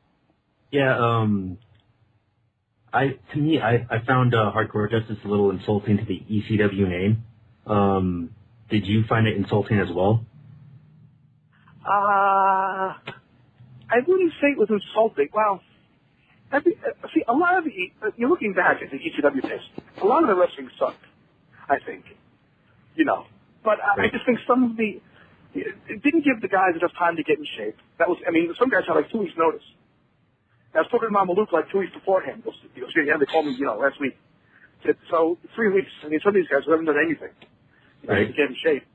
Yeah, I found Hardcore Justice a little insulting to the ECW name. Did you find it insulting as well? I wouldn't say it was insulting. Well, see, a lot of you're looking back at the ECW days, a lot of the wrestling sucked, I think. But I just think some of it didn't give the guys enough time to get in shape. Some guys had 2 weeks notice. I was talking to Mama Luke 2 weeks beforehand. They called me, last week. So 3 weeks. Some of these guys haven't done anything to get in shape.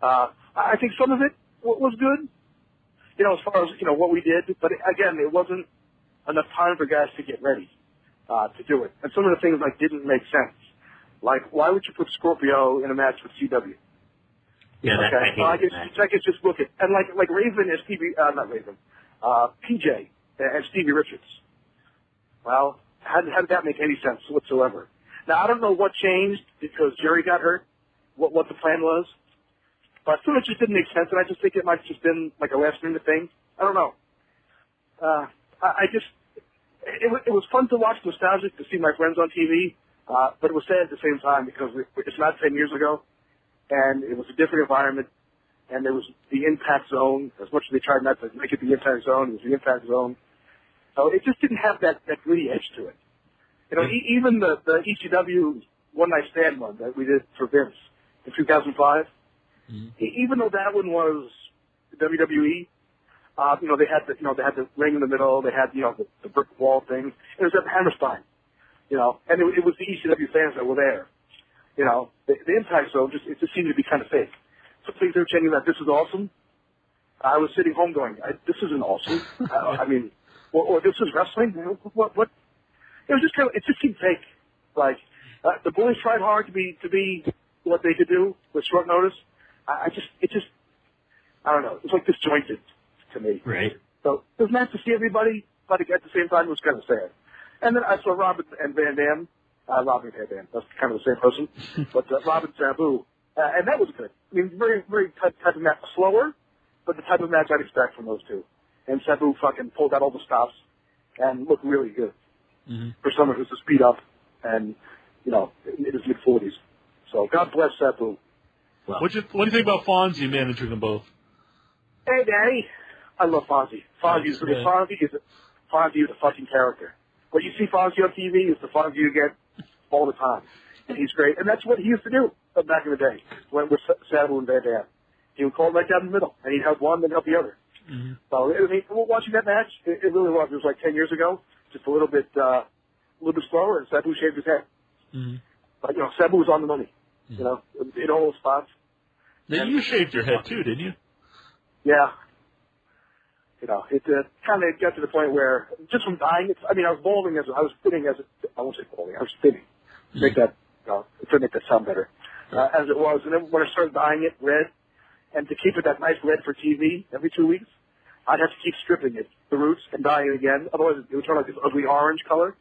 I think some of it was good, as far as, what we did. But again, it wasn't enough time for guys to get ready to do it. And some of the things didn't make sense. Like, why would you put Scorpio in a match with CW? Yeah, I guess just look at and like Raven and Stevie, not Raven, PJ and Stevie Richards. Well, how did that make any sense whatsoever? Now I don't know what changed because Jerry got hurt, what the plan was, but some of it just didn't make sense, and I just think it might have just been like a last minute thing. I don't know. It was fun to watch, nostalgic to see my friends on TV, but it was sad at the same time because it's not 10 years ago, and it was a different environment, and there was the Impact Zone. As much as they tried not to make it the Impact Zone, it was the Impact Zone. So it just didn't have that gritty edge to it. You know, even the ECW One Night Stand one that we did for Vince in 2005, even though that one was WWE, you know, they had the ring in the middle, they had, you know, the brick wall thing. It was at Hammerstein, you know, and it was the ECW fans that were there. You know, the Impact Zone it just seemed to be kind of fake. So things they were changing that this is awesome. I was sitting home going, this isn't awesome. I mean, or this is wrestling. What? It was just kind of, it just seemed fake. Like the boys tried hard to be what they could do with short notice. I don't know. It was like disjointed to me. Right. So it was nice to see everybody, but at the same time, it was kind of sad. And then I saw Robin and Van Dam. Robin and Van Dam. That's kind of the same person. But Robin Sabu. And that was good. I mean, very, very type of match. Slower, but the type of match I'd expect from those two. And Sabu fucking pulled out all the stops and looked really good for someone who's a speed up and, you know, in his mid-40s. So God bless Sabu. Wow. What do you think about Fonzie managing them both? Hey, Daddy. I love Fonzie. Fonzie is a fucking character. What you see Fonzie on TV is the Fonzie you get all the time. And he's great. And that's what he used to do back in the day when with Sabu and Van Dam. He would call right down the middle, and he'd help one, then help the other. So, I mean, watching that match, it really was. It was like 10 years ago, just a little bit slower, and Sabu shaved his head. But, you know, Sabu was on the money, you know, in all those spots. Now, you shaved your head, too, didn't you? Yeah. You know, it kind of got to the point where, just from dying, I was balding I was thinning I won't say balding, I was thinning. Make that, to make that sound better. As it was, and then when I started dyeing it red, and to keep it that nice red for TV every 2 weeks, I'd have to keep stripping it, the roots, and dyeing it again. Otherwise, it would turn like this ugly orange color.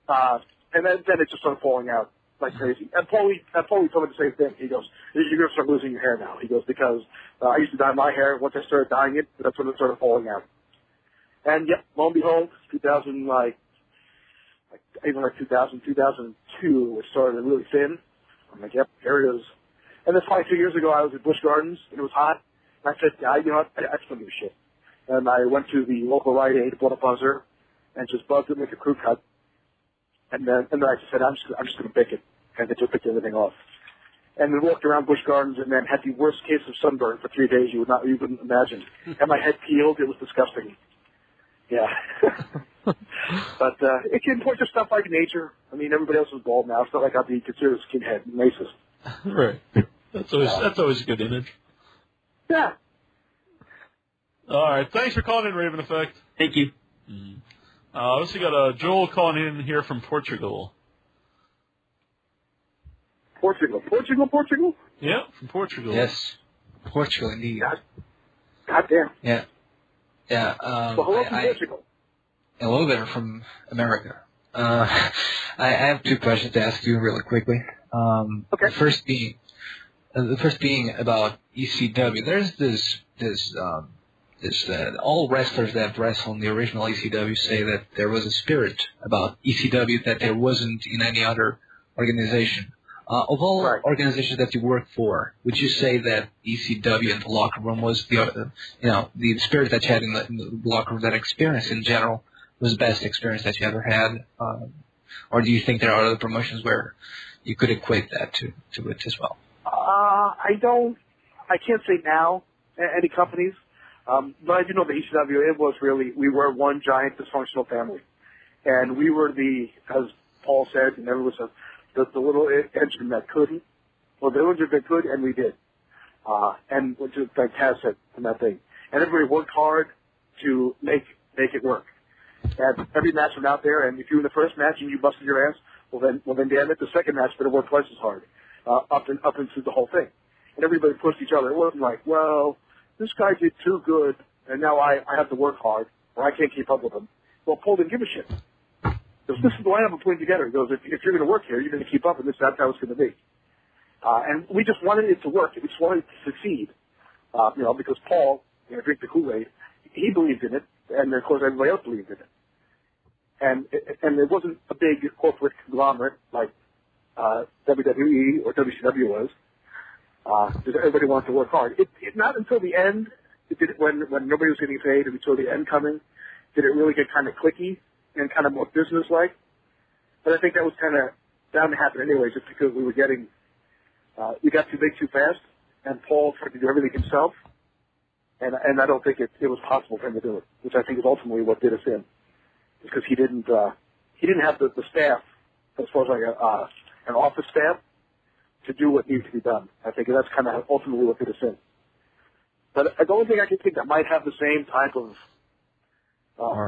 And then it just started falling out like crazy. And Paulie told me the same thing. He goes, "You're going to start losing your hair now." He goes, because I used to dye my hair. Once I started dyeing it, that's when it started falling out. And yep, lo and behold, 2002, it started really thin. I'm like, yep, here it is. And then finally 2 years ago, I was at Busch Gardens, and it was hot. And I said, you know what, I just don't give a shit. And I went to the local Rite Aid, bought a buzzer, and just buzzed it, make a crew cut. And then I just said, I'm just going to pick it. And they just picked everything off. And then walked around Busch Gardens, and then had the worst case of sunburn for 3 days you wouldn't imagine. And my head peeled. It was disgusting. Yeah. But it can point to stuff like nature. I mean, everybody else is bald now. It's not like I'd be considered a skinhead and racist. Right. That's always a good image. Yeah. All right. Thanks for calling in, Raven Effect. Thank you. Also got Joel calling in here from Portugal. Portugal? Yeah, from Portugal. Yes. Portugal, indeed. God damn. Yeah. Yeah. Well, hello from Portugal. Hello there from America. I have two questions to ask you really quickly. Okay. The first being about ECW. There's this all wrestlers that wrestle in the original ECW say that there was a spirit about ECW that there wasn't in any other organization. Of all organizations that you work for, would you say that ECW in the locker room was the spirit that you had in the locker room, that experience in general, was the best experience that you ever had? Or do you think there are other promotions where you could equate that to it as well? I can't say now any companies, but I do know the ECW, we were one giant dysfunctional family. And we were as Paul said, and there was the little engine that couldn't, well, the engine that could, and we did. And which is like Taz said in that thing. And everybody worked hard to make it work. And every match went out there, and if you were in the first match and you busted your ass, well then damn it, the second match better work twice as hard, up and through the whole thing. And everybody pushed each other. It wasn't like, well, this guy did too good, and now I have to work hard, or I can't keep up with him. Well, Paul didn't give a shit. Because this is the lineup I'm putting together. He goes, if you're going to work here, you're going to keep up, and that's how it's going to be. And we just wanted it to work. We just wanted it to succeed. Because Paul, drink the Kool-Aid, he believed in it, And of course everybody else believed in it. And it wasn't a big corporate conglomerate like WWE or WCW was. Because everybody wanted to work hard. It not until the end, when nobody was getting paid, and until the end coming, did it really get kind of cliquey and kind of more business-like. But I think that was kind of bound to happen anyway, just because we were getting, we got too big too fast, and Paul tried to do everything himself, and I don't think it was possible for him to do it, which I think is ultimately what did us in, because he didn't have the staff, as far as like an office staff, to do what needed to be done. I think that's kind of ultimately what did us in. But the only thing I can think that might have the same type of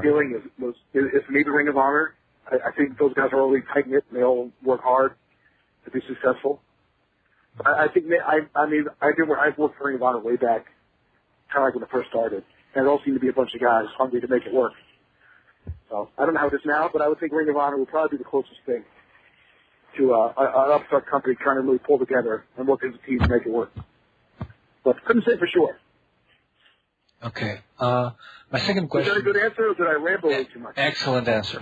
feeling is maybe Ring of Honor. I think those guys are all really tight-knit, and they all work hard to be successful. But I think, I've worked for Ring of Honor way back, kind of like when it first started, and it all seemed to be a bunch of guys hungry to make it work. So I don't know how it is now, but I would think Ring of Honor would probably be the closest thing to an upstart company trying to really pull together and work as a team to make it work. But couldn't say for sure. Okay. My second question. Was that a good answer, or did I ramble way too much? Excellent answer.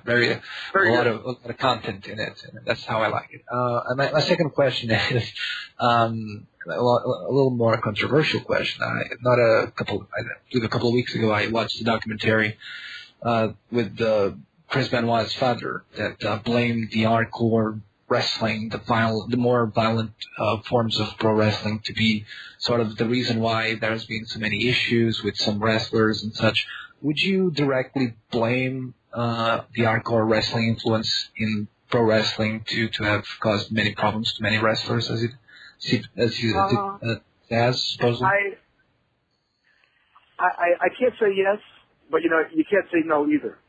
Very a lot of content in it. That's how I like it. And my second question is a little more controversial question. A couple of weeks ago, I watched a documentary with Chris Benoit's father that blamed the hardcore wrestling, the more violent forms of pro wrestling, to be sort of the reason why there's been so many issues with some wrestlers and such. Would you directly blame the hardcore wrestling influence in pro wrestling to have caused many problems to many wrestlers, as it has supposedly? I can't say yes, but you can't say no either.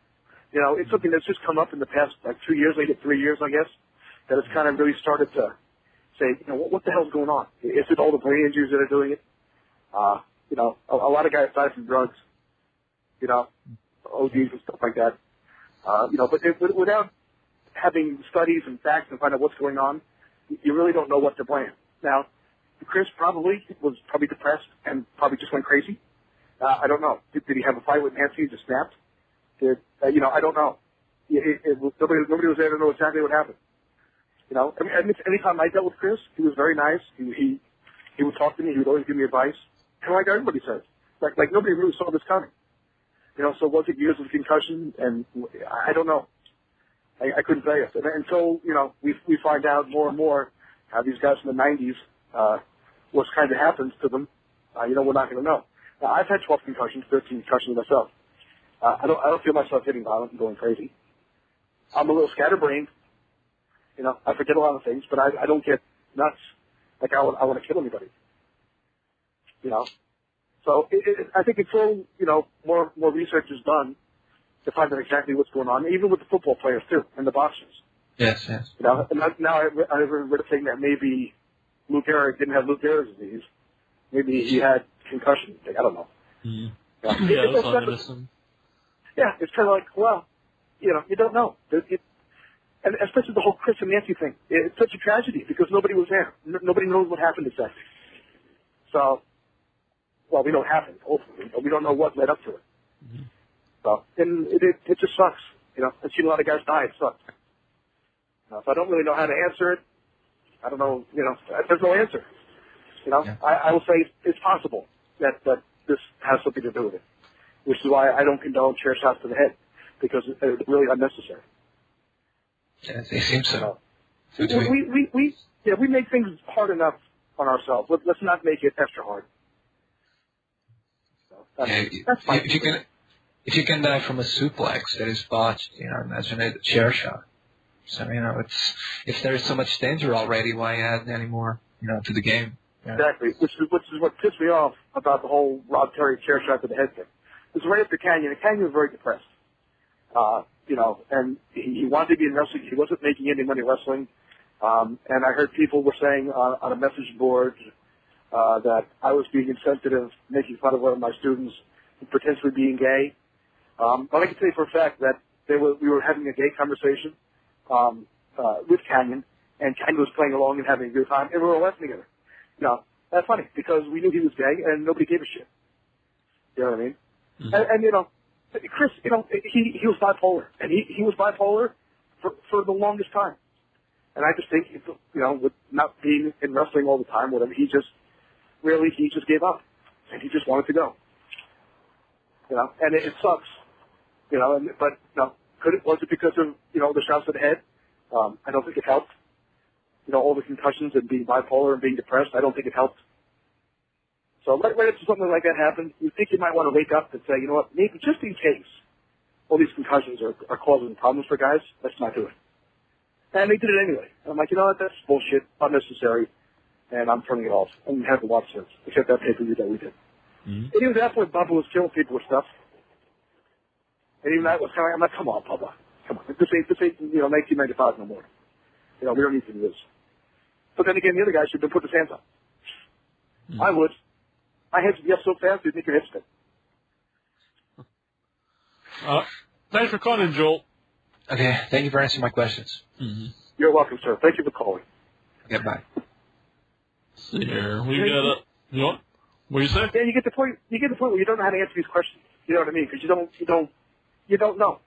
It's something that's just come up in the past 2 years, maybe 3 years, I guess, that it's kind of really started to say, what the hell's going on? Is it all the brain injuries that are doing it? A lot of guys die from drugs, ODs and stuff like that. But without having studies and facts and find out what's going on, you really don't know what to blame. Now, Chris was probably depressed and probably just went crazy. I don't know. Did he have a fight with Nancy and just snapped? I don't know. Nobody was there to know exactly what happened. Anytime I dealt with Chris, he was very nice. He would talk to me. He would always give me advice. And like everybody says, like nobody really saw this coming. So was it years of concussion? And I don't know. I couldn't tell you. Until, we find out more and more how these guys from the 90s, what kind of happens to them, we're not going to know. Now, I've had 12 concussions, 13 concussions myself. I don't feel myself getting violent and going crazy. I'm a little scatterbrained. I forget a lot of things, but I don't get nuts. Like I want to kill anybody. So I think until more research is done to find out exactly what's going on, even with the football players too and the boxers. Yes. And now I've read a thing that maybe Lou Gehrig didn't have Lou Gehrig's disease. Maybe he had concussion. I don't know. Mm-hmm. It's kind of like, well, you don't know. And especially the whole Chris and Nancy thing. It's such a tragedy because nobody was there. Nobody knows what happened exactly. So, well, we know what happened, ultimately, but we don't know what led up to it. Mm-hmm. So, and it just sucks. I've seen a lot of guys die. It sucks. So I don't really know how to answer it. I don't know, there's no answer. I will say it's possible that this has something to do with it, which is why I don't condone chair shots to the head, because it's really unnecessary. Yes, it seems so. We make things hard enough on ourselves. Let's not make it extra hard. So that's fine. If you can die from a suplex that is botched, imagine a chair shot. So if there is so much danger already, why add any more, to the game? Yeah. Exactly, which is what pissed me off about the whole Rob Terry chair shot to the head thing. It was right after Canyon, and Canyon was very depressed. And he wanted to be in wrestling. He wasn't making any money wrestling. And I heard people were saying on a message board that I was being insensitive, making fun of one of my students, potentially being gay. But I can tell you for a fact that we were having a gay conversation with Canyon, and Canyon was playing along and having a good time, and we were laughing together. That's funny, because we knew he was gay, and nobody gave a shit. You know what I mean? Mm-hmm. And you know, Chris, you know, he was bipolar, and he was bipolar for the longest time. And I just think, you know, with not being in wrestling all the time, whatever, he just gave up, and he just wanted to go. You know, and it sucks. You know, but you know, was it because of, you know, the shots to the head? I don't think it helped. You know, all the concussions and being bipolar and being depressed, I don't think it helped. So right after something like that happened, you think you might want to wake up and say, you know what, maybe just in case all these concussions are causing problems for guys, let's not do it. And they did it anyway. And I'm like, you know what, that's bullshit, unnecessary, and I'm turning it off. And we haven't watched since, except that pay-per-view that we did. Mm-hmm. And even at that point, Bubba was killing people with stuff. And even that was kind of, I'm like, come on, Bubba. Come on. This ain't, you know, 1995 no more. You know, we don't need to do this. But then again, the other guys should have been put his hands up. Mm-hmm. I would. My heads would be up so fast, you'd make your head spin. Thanks for calling, Joel. Okay, thank you for answering my questions. Mm-hmm. You're welcome, sir. Thank you for calling. Okay, bye. Let's see here. We got a, you know, what do you say? Yeah, you get the point where you don't know how to answer these questions. You know what I mean? Because you don't know.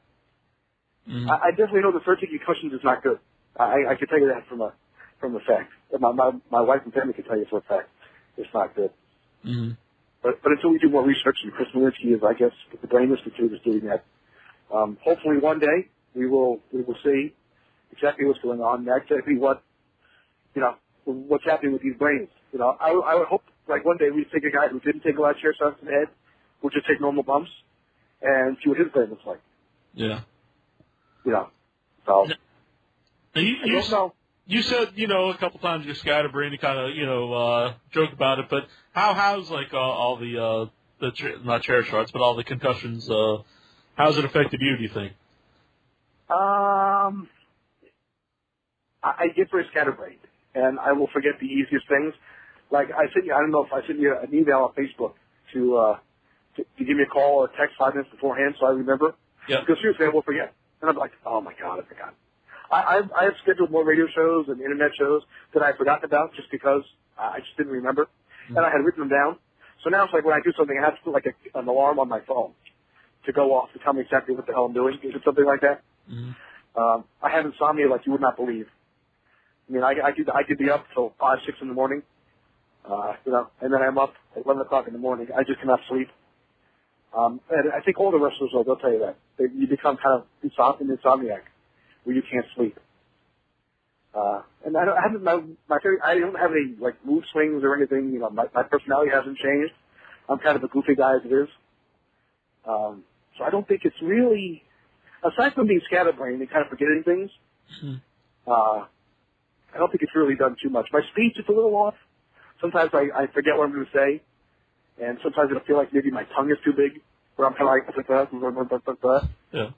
Mm-hmm. I definitely know the 13 concussions is not good. I can tell you that from a fact. My wife and family can tell you for a fact it's not good. Mm-hmm. But until we do more research, and Chris Nowinski is, I guess, the Brain Institute is doing that. Hopefully one day we will see exactly what's going on, and exactly what, you know, what's happening with these brains. You know, I would hope like one day we take a guy who didn't take a lot of chair shots to the head, would just take normal bumps, and see what his brain looks like. Yeah. You know, so. You said, you know, a couple times you're scatterbrained, you kind of, you know, joke about it, but how's like all the not chair shots, but all the concussions, how's it affected you, do you think? I get very scatterbrained, and I will forget the easiest things. Like I don't know if I sent you an email on Facebook to give me a call or text 5 minutes beforehand so I remember. Yeah. Because seriously, I will forget. And I'm like, oh my God, I forgot. I have scheduled more radio shows and internet shows that I've forgotten about just because I just didn't remember. Mm-hmm. And I had written them down. So now it's like when I do something, I have to put like an alarm on my phone to go off to tell me exactly what the hell I'm doing. Is it something like that? Mm-hmm. I have insomnia like you would not believe. I mean, I could be up till 5, 6 in the morning, you know, and then I'm up at 11 o'clock in the morning. I just cannot sleep. And I think all the wrestlers, they'll tell you that. You become kind of an insomniac where you can't sleep. And I don't have any like mood swings or anything. You know, my personality hasn't changed. I'm kind of a goofy guy as it is. So I don't think it's really, aside from being scatterbrained and kind of forgetting things, I don't think it's really done too much. My speech is a little off. Sometimes I forget what I'm going to say, and sometimes it'll feel like maybe my tongue is too big, where I'm kind of like, yeah.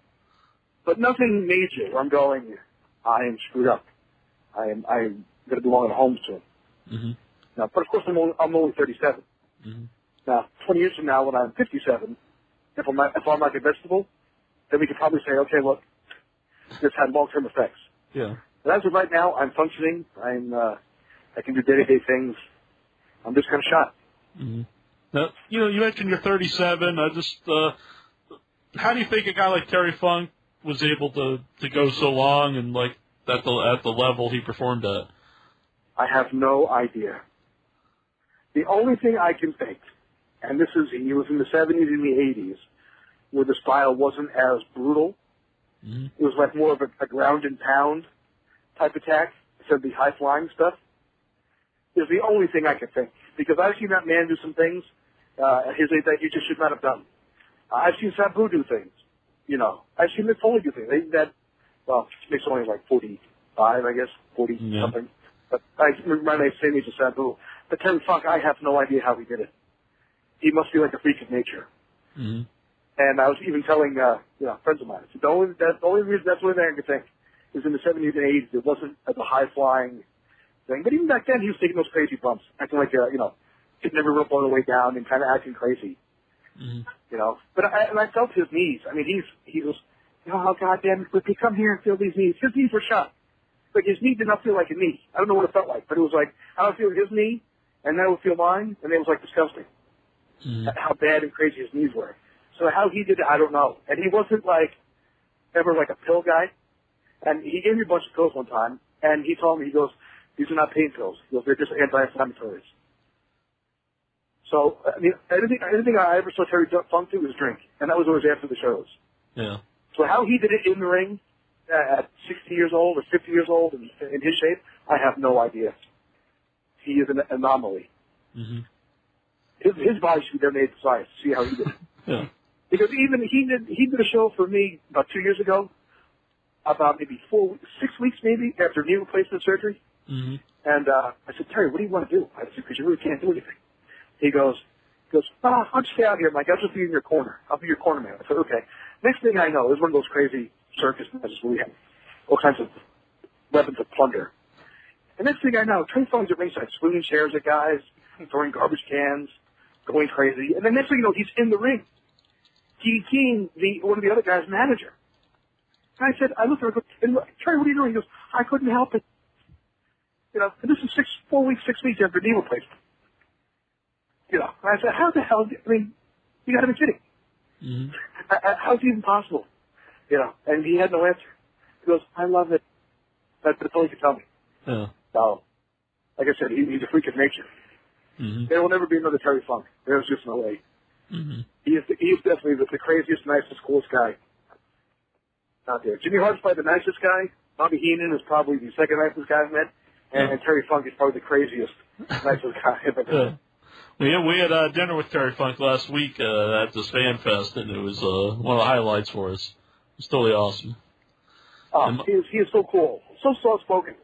But nothing major where I'm going, I am screwed up. I'm going to belong in a home soon. Mm-hmm. Now, but of course I'm only 37. Mm-hmm. Now, 20 years from now when I'm 57, if I'm like a vegetable, then we could probably say, okay, look, this had long-term effects. Yeah. But as of right now, I'm functioning. I can do day-to-day things. I'm just kind of shot. Mm-hmm. Now, you know, you mentioned you're 37. How do you think a guy like Terry Funk was able to go so long and like at the level he performed at? I have no idea. The only thing I can think, and he was in the 70s and the 80s, where the style wasn't as brutal. Mm-hmm. It was like more of a ground and pound type attack instead of the high flying stuff. Is the only thing I can think, because I've seen that man do some things at his age that he just should not have done. I've seen Sabu do things, you know. I've seen Mick Foley do things. Mick's only like 45, I guess, 40 something. But I remember the same age as Sabu. But Terry Funk, I have no idea how he did it. He must be like a freak of nature. Mm-hmm. And I was even telling, friends of mine, that's the only thing I could think is in the 70s and 80s, it wasn't a high-flying thing. But even back then, he was taking those crazy bumps, acting like, he'd never rope all the way down and kind of acting crazy. Mm-hmm. You know, but I felt his knees. I mean, he was, oh, goddamn, if we come here and feel these knees. His knees were shot. Like, his knee did not feel like a knee. I don't know what it felt like, but it was like, I would feel his knee, and then I would feel mine, and it was, like, disgusting. Mm-hmm. How bad and crazy his knees were. So how he did it, I don't know. And he wasn't ever a pill guy. And he gave me a bunch of pills one time, and he told me, he goes, these are not pain pills. He goes, they're just anti-inflammatories. So, I mean, anything I ever saw Terry Funk do was drink, and that was always after the shows. Yeah. So how he did it in the ring at 60 years old or 50 years old in his shape, I have no idea. He is an anomaly. Mm-hmm. His body should be there made for science to see how he did it. Yeah. Because even he did a show for me about 2 years ago, about maybe 6 weeks maybe after knee replacement surgery. Mm-hmm. And I said, Terry, what do you want to do? I said, because you really can't do anything. He goes, I'll just stay out here, Mike. I'll just be in your corner. I'll be your corner man. I said, okay. Next thing I know, it was one of those crazy circus matches where we had all kinds of weapons of plunder. And next thing I know, Trey Funk's at ringside, swinging chairs at guys, throwing garbage cans, going crazy. And then next thing you know, he's in the ring. King, one of the other guys' manager. And I said, I looked at him, I go, Trey, what are you doing? He goes, I couldn't help it. And this is 6 weeks after knee replacement. And I said, how the hell, you gotta be kidding. Mm-hmm. How's it even possible? And he had no answer. He goes, I love it. That's all he could tell me. Yeah. So, like I said, he's a freak of nature. Mm-hmm. There will never be another Terry Funk. There's just no way. Mm-hmm. He is definitely the craziest, nicest, coolest guy out there. Jimmy Hart's probably the nicest guy. Bobby Heenan is probably the second nicest guy I've met. And Terry Funk is probably the craziest, nicest guy I've ever met. We had dinner with Terry Funk last week at the Fan Fest, and it was one of the highlights for us. It was totally awesome. Oh, he is so cool. So soft-spoken.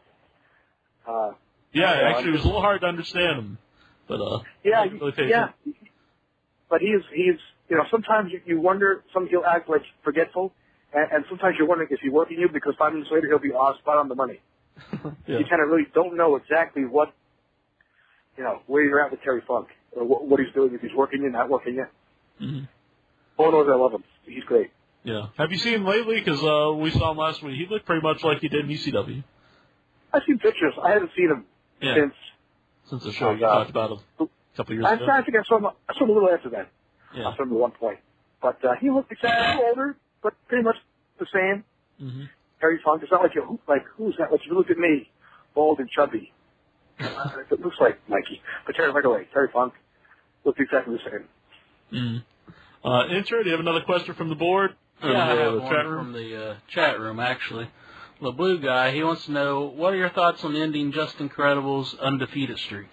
Actually, it was a little hard to understand him. But, yeah. But he's sometimes you wonder, sometimes he'll act like forgetful, and sometimes you're wondering, is he working you? Because 5 minutes later, he'll be spot on the money. Yeah. You kind of really don't know exactly what, where you're at with Terry Funk, or what he's doing, if he's working you, not working you. Mm-hmm. All knows I love him. He's great. Yeah. Have you seen him lately? Because we saw him last week. He looked pretty much like he did in ECW. I've seen pictures. I haven't seen him since the show you talked about him a couple years ago. I think I saw him a little after that. Yeah. I saw him at one point. But he looked exactly older, but pretty much the same. Mm-hmm. Terry Funk. It's not who's that? Like, you look at me, bald and chubby. It looks like Mikey. But Terry Funk looks exactly the same. Mm-hmm. Intro, do you have another question from the board? Yeah, I have one from the chat room, actually. The blue guy, he wants to know, what are your thoughts on ending Just Incredible's undefeated streak?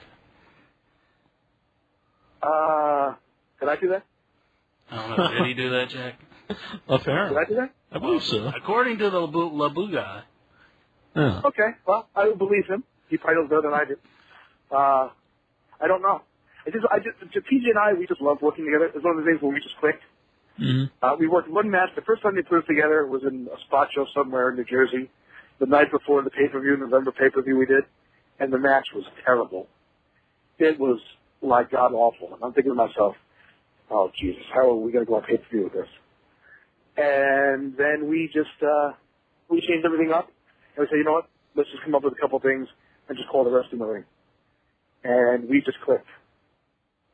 Did I do that? I don't know. Did he do that, Jack? Apparently. Did I do that? I believe so. According to the blue guy. Yeah. Okay. Well, I would believe him. He probably knows better than I do. I don't know. PJ and I, we just love working together. It's one of the things where we just clicked. Mm-hmm. We worked one match. The first time they put us together was in a spot show somewhere in New Jersey. The night before the pay-per-view, November pay-per-view we did. And the match was terrible. It was like god-awful. And I'm thinking to myself, oh, Jesus, how are we going to go on pay-per-view with this? And then we just, we changed everything up. And we said, you know what? Let's just come up with a couple things and just call the rest in the ring. And we just clicked.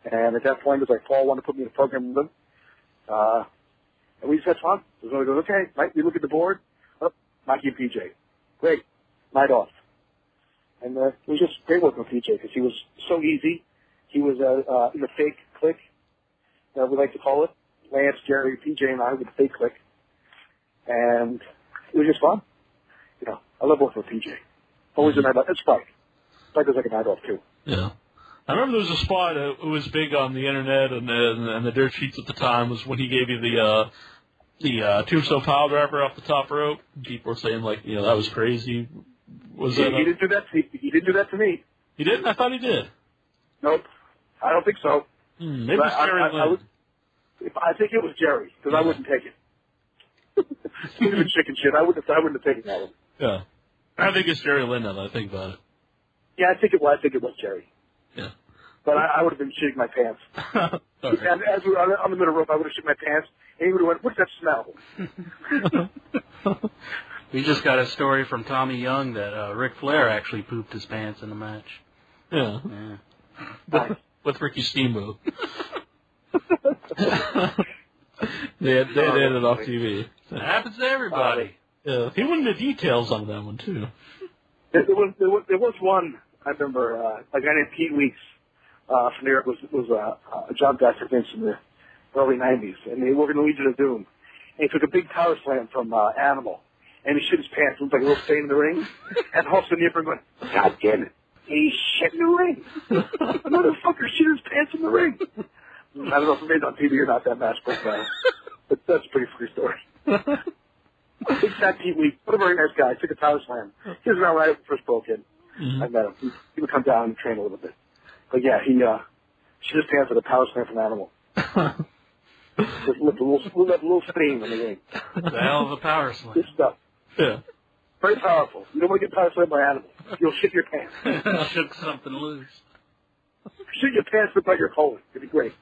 And at that point, it was like Paul wanted to put me in a program with him. And we just had fun. So he goes, okay, Mike, we look at the board. Oh, Mikey and PJ. Great. Night off. And it was just great working with PJ because he was so easy. He was in the fake click, we like to call it. Lance, Jerry, PJ, and I with the fake click. And it was just fun. I love working with PJ. Always a night off. It's Spike. Spike was like a night off, too. Yeah. I remember there was a spot that was big on the internet and the dirt sheets at the time was when he gave you the tombstone pile driver off the top rope. People were saying that was crazy. Was that? He didn't do that. He didn't do that to me. He didn't? I thought he did. Nope. I don't think so. Maybe it's Jerry Lynn. I think it was Jerry because I wouldn't take it. Even chicken shit. I wouldn't have taken that one. Yeah. I think it's Jerry Lynn now that I think about it. Yeah, I think it was Jerry. Yeah. But I would have been shitting my pants. And as we were on the middle rope, I would have shit my pants, and he would have went, "What's that smell?" We just got a story from Tommy Young that Ric Flair actually pooped his pants in the match. Yeah. Nice. With Ricky Steamboat. They had it off TV. It happens to everybody. He went into details on that one, too. There was one, I remember, a guy named Pete Weeks from New York was a job guy for Vince in the early 90s, and he worked in the Legion of Doom. And he took a big power slam from Animal, and he shit his pants. It looked like a little stain in the ring. And all of a sudden, you're going, God damn it, he shit in the ring. Another fucker shit his pants in the ring. I don't know if it made it on TV or not, that match, but that's a pretty funny story. Big fat Pete Week, what a very nice guy. Took a power slam. He was around right when he first broke in. I met him. He would come down and train a little bit. But yeah, he shit his pants with a power slam from Animal. Just left a little stain in the ring. The hell of a power slam. Good stuff. Yeah. Very powerful. You don't want to get power slammed by Animal. You'll shit your pants. Shook something loose. Shit your pants look like your colon. It'd be great.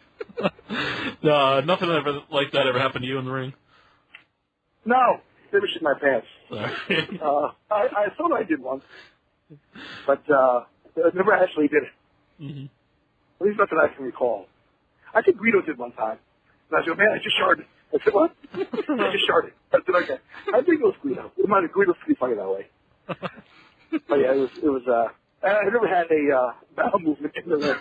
Nothing like that ever happened to you in the ring? No. Never shit my pants. Sorry. I thought I did once. But I never actually did it. Mm-hmm. At least not that I can recall. I think Guido did one time. And I said, man, I just sharted. I said, what? I just sharted. I said, okay. I think it was Guido. Guido's pretty funny that way. But yeah, it was I never had a bowel movement in the ring.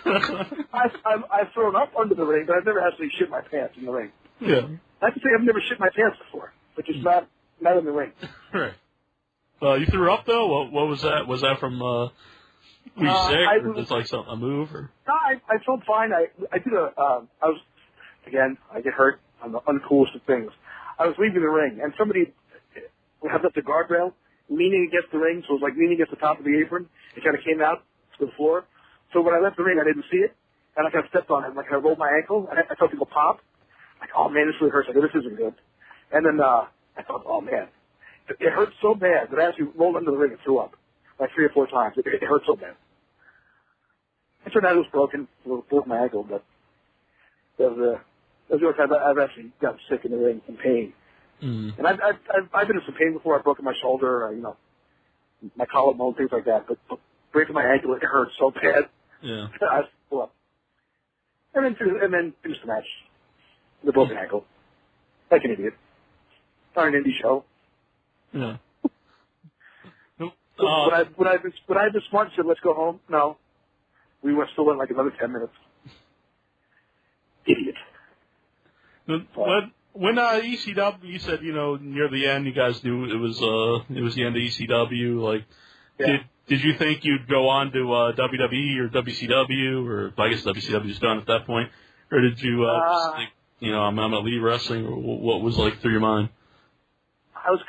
I've thrown up under the ring, but I've never actually shit my pants in the ring. Yeah. I have to say I've never shit my pants before, but just not in the ring. Right. You threw up though. What was that? Was that from were you sick or just like a move? Or? No, I felt fine. I did I get hurt on the uncoolest of things. I was leaving the ring, and somebody had left the guardrail leaning against the ring, so it was like leaning against the top of the apron. It kind of came out to the floor. So when I left the ring, I didn't see it, and I kind of stepped on it, and I rolled my ankle, and I felt people pop. Like, oh man, this really hurts. I go, this isn't good. And then I thought, oh man, it hurt so bad that I actually rolled under the ring and threw up like 3 or 4 times. It hurt so bad. It turned out it was broken. It broke my ankle, but that was the only time I've actually gotten sick in the ring in pain. And I've been in some pain before. I've broken my shoulder, my collarbone, things like that. But breaking my ankle, it hurt so bad. Yeah. I threw up. And then finished the match with a broken ankle, like an idiot. On an indie show. Yeah. Would I have been smart and said, let's go home? No. We were still in like another 10 minutes. Idiot. When ECW, you said, near the end, you guys knew it was the end of ECW. Like, yeah. Did you think you'd go on to WWE or WCW, or I guess WCW was done at that point, or did you just think, I'm gonna leave wrestling, or what was like through your mind? I was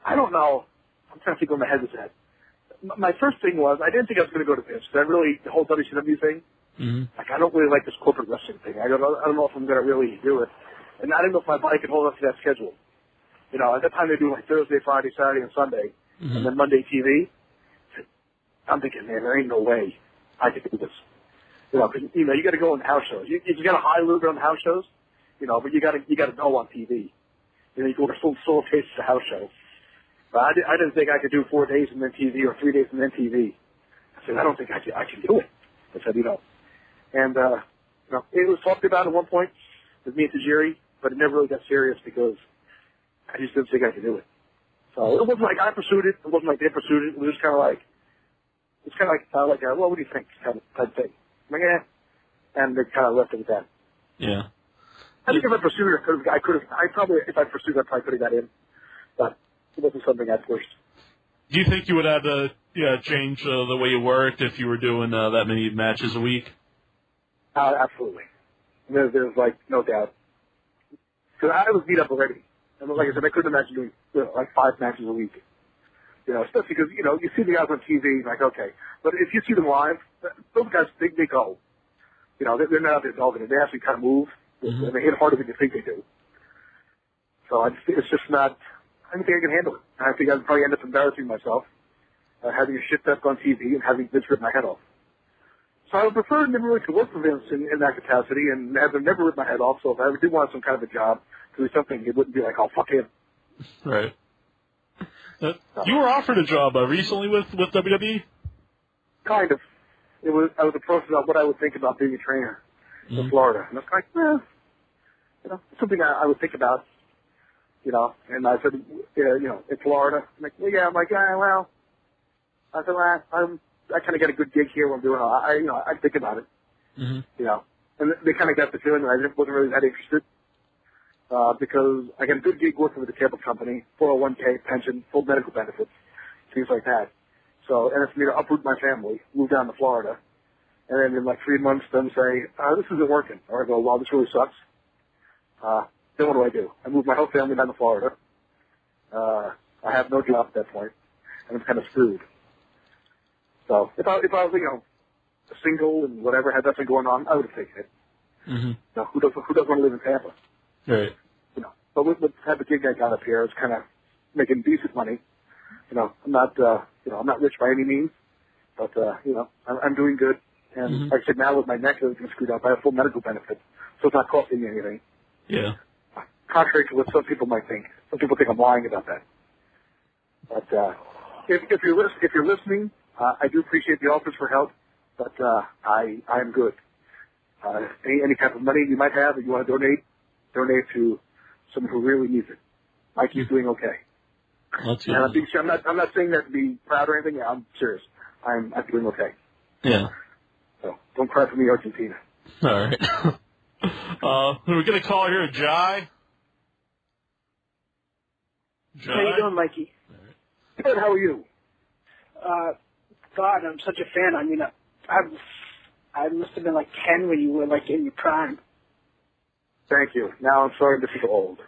I don't know. I'm trying to think where my head was at. My first thing was, I didn't think I was going to go to Vince. The whole WCW thing, like, I don't really like this corporate wrestling thing. I don't know if I'm going to really do it. And I didn't know if my body could hold up to that schedule. At that time they do like Thursday, Friday, Saturday, and Sunday, and then Monday TV. I'm thinking, man, there ain't no way I could do this. Because, you got to go on house shows. You got to hide a little bit on house shows, but you got to go on TV. You go to full taste of a house show. But I didn't think I could do 4 days and then TV or 3 days and then TV. I said, I don't think I can do it. I said, and it was talked about at one point with me and Tajiri, but it never really got serious because I just didn't think I could do it. So it wasn't like I pursued it. It wasn't like they pursued it. It was just kind of like, well, what do you think? Kind of type thing. I'm like, and they kind of left it at that. Yeah. I think if I pursued it, if I pursued it, I probably could have got in. But it wasn't something I pushed. Do you think you would have to change the way you worked if you were doing that many matches a week? Absolutely. There's like no doubt. Because I was beat up already. And like I said, I couldn't imagine doing like 5 matches a week. Especially because, you see the guys on TV, like, okay. But if you see them live, those guys, they go. They're not out there dogging it. They actually kind of move. And they hit harder than you think they do. So it's just not, I don't think I can handle it. I think I'd probably end up embarrassing myself, having a shit test on TV and having Vince rip my head off. So I would prefer never really to work for Vince in that capacity and have him never rip my head off. So if I ever did want some kind of a job, to do something, it wouldn't be like, oh, fuck him. Right. You were offered a job recently with WWE? Kind of. I was approached about what I would think about being a trainer in Florida. And I was like, something I would think about, and I said, in Florida. I'm like, well, yeah, I'm like, well, I said, well, I kind of got a good gig here. What I'm doing, I think about it, and they kind of got the feeling that I wasn't really that interested, because I got a good gig working with a cable company, 401k, pension, full medical benefits, things like that. So, and it's for me to uproot my family, move down to Florida, and then in like 3 months, them say, this isn't working. Or I go, well, this really sucks. Then what do? I move my whole family down to Florida. I have no job at that point, and I'm kind of screwed. So if I was, single and whatever, had nothing going on, I would have taken it. Mm-hmm. Who doesn't want to live in Tampa? Right. But with the type of gig I got up here, it's kind of making decent money. I'm not rich by any means, but I'm doing good. And like I said, now with my neck everything's screwed up, I have full medical benefits, so it's not costing me anything. Yeah. Contrary to what some people might think. Some people think I'm lying about that. But if you're listening, I do appreciate the offers for help, but I am good. Any type of money you might have that you want to donate to someone who really needs it. Mikey's doing okay. That's and I'm not saying that to be proud or anything. I'm serious. I'm doing okay. Yeah. So don't cry for me, Argentina. All right. We're going to call here Jai. Jai. How you doing, Mikey? All right. Good. How are you? God, I'm such a fan. I mean, I must have been like 10 when you were like in your prime. Thank you. Now I'm sorry to feel old.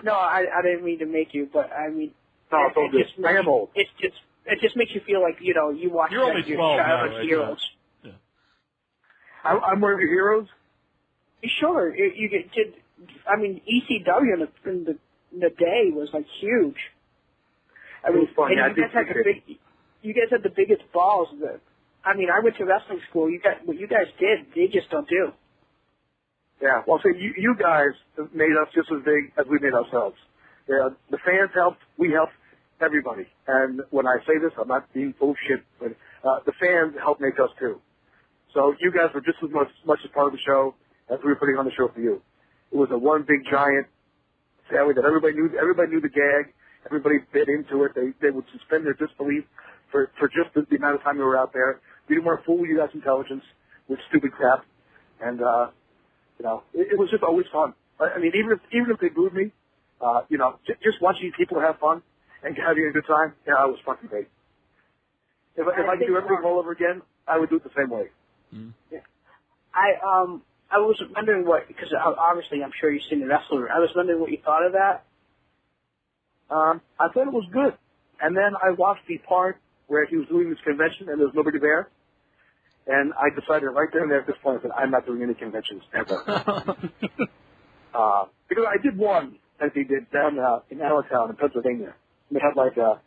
No, I didn't mean to make you, but I mean, no, I am old. It just makes you feel like you watch You're like, only your 12 childhood now, right? heroes. Yeah. I'm one of your heroes. Sure, you did. I mean, ECW in the day was like huge. I mean, it was funny. and you guys had the biggest balls. I mean, I went to wrestling school. What you guys did, they just don't do. Yeah, well, you guys made us just as big as we made ourselves. Yeah, the fans helped, we helped everybody. And when I say this, I'm not being full of shit, but the fans helped make us too. So you guys were just as much as part of the show as we were putting on the show for you. It was a one big giant family that everybody knew the gag. Everybody bit into it. They would suspend their disbelief for just the amount of time we were out there. We didn't want to fool you guys' intelligence with stupid crap. And, it was just always fun. I mean, even if they booed me, just watching people have fun and having a good time, it was fucking great. If I could do everything all over again, I would do it the same way. Mm. Yeah. I was wondering because obviously I'm sure you've seen the wrestler. I was wondering what you thought of that. I thought it was good. And then I watched the part where he was doing this convention and there was nobody there. And I decided right there and there at this point that I'm not doing any conventions ever. Because I did one that he did down in Allentown in Pennsylvania. And they had like a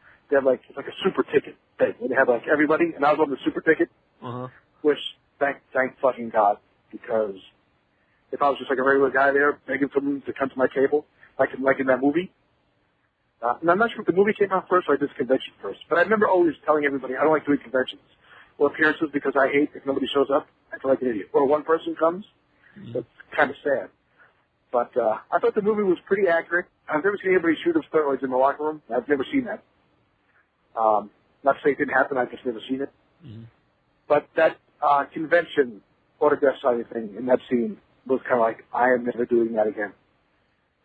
super ticket thing. And they had like everybody, and I was on the super ticket, which thank fucking God, because if I was just like a regular guy there begging someone to come to my table, like in that movie. And I'm not sure if the movie came out first or I did this convention first, but I remember always telling everybody I don't like doing conventions or appearances because I hate if nobody shows up. I feel like an idiot. Or one person comes. That's kind of sad. But I thought the movie was pretty accurate. I've never seen anybody shoot up steroids in the locker room. I've never seen that. Not to say it didn't happen. I've just never seen it. Mm-hmm. But that convention autograph signing thing in that scene was kind of like, I am never doing that again.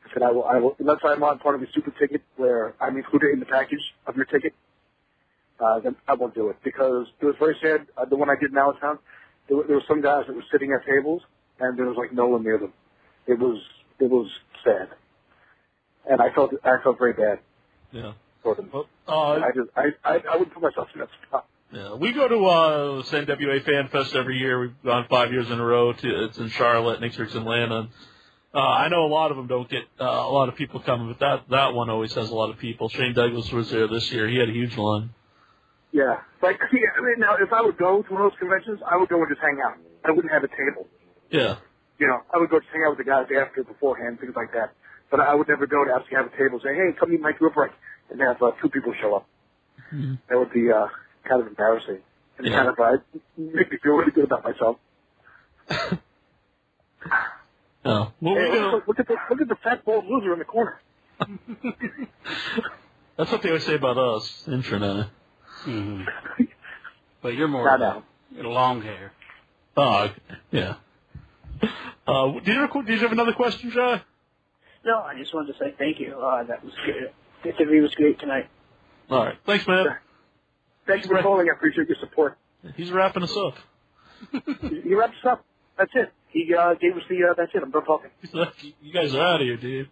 I said, I will, unless I'm on part of the super ticket where I'm included in the package of your ticket, then I won't do it. Because it was very sad. The one I did in Allentown, there were some guys that were sitting at tables, and there was like no one near them. It was sad. And I felt very bad. Yeah. For them. Well, I wouldn't put myself in that spot. Yeah, we go to NWA Fan Fest every year. We've gone 5 years in a row. It's in Charlotte, next year's Atlanta. I know a lot of them don't get a lot of people coming, but that one always has a lot of people. Shane Douglas was there this year. He had a huge line. Yeah. Like, I mean, now, if I would go to one of those conventions, I would go and just hang out. I wouldn't have a table. Yeah. I would go just hang out with the guys after, beforehand, things like that. But I would never go to actually have a table and say, hey, come meet Mike Whipwreck, and have two people show up. Mm-hmm. That would be kind of embarrassing. And kind of make me feel really good about myself. Oh, well, Hey, look at the fat bald loser in the corner. That's what they always say about us, intranet. Mm-hmm. But you're more long hair. Oh, yeah. Did you have another question, Jai? No, I just wanted to say thank you. That was good. The interview was great tonight. All right. Thanks, man. Thanks for calling. I appreciate your support. He's wrapping us up. He wraps us up. That's it. He gave us the, that's it. I'm done talking. He's like, you guys are out of here, dude.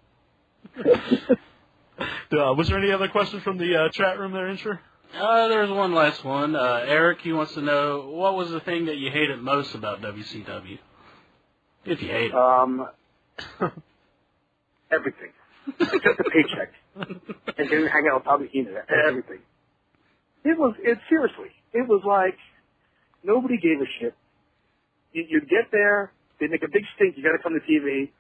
Was there any other questions from the chat room there, Incher? There's one last one. Eric, he wants to know, what was the thing that you hated most about WCW? If you hate it. Everything. Except the paycheck. And then hang out with Tommy Heenan. Everything. Seriously. It was like, nobody gave a shit. You'd get there, they'd make a big stink, you gotta come to TV.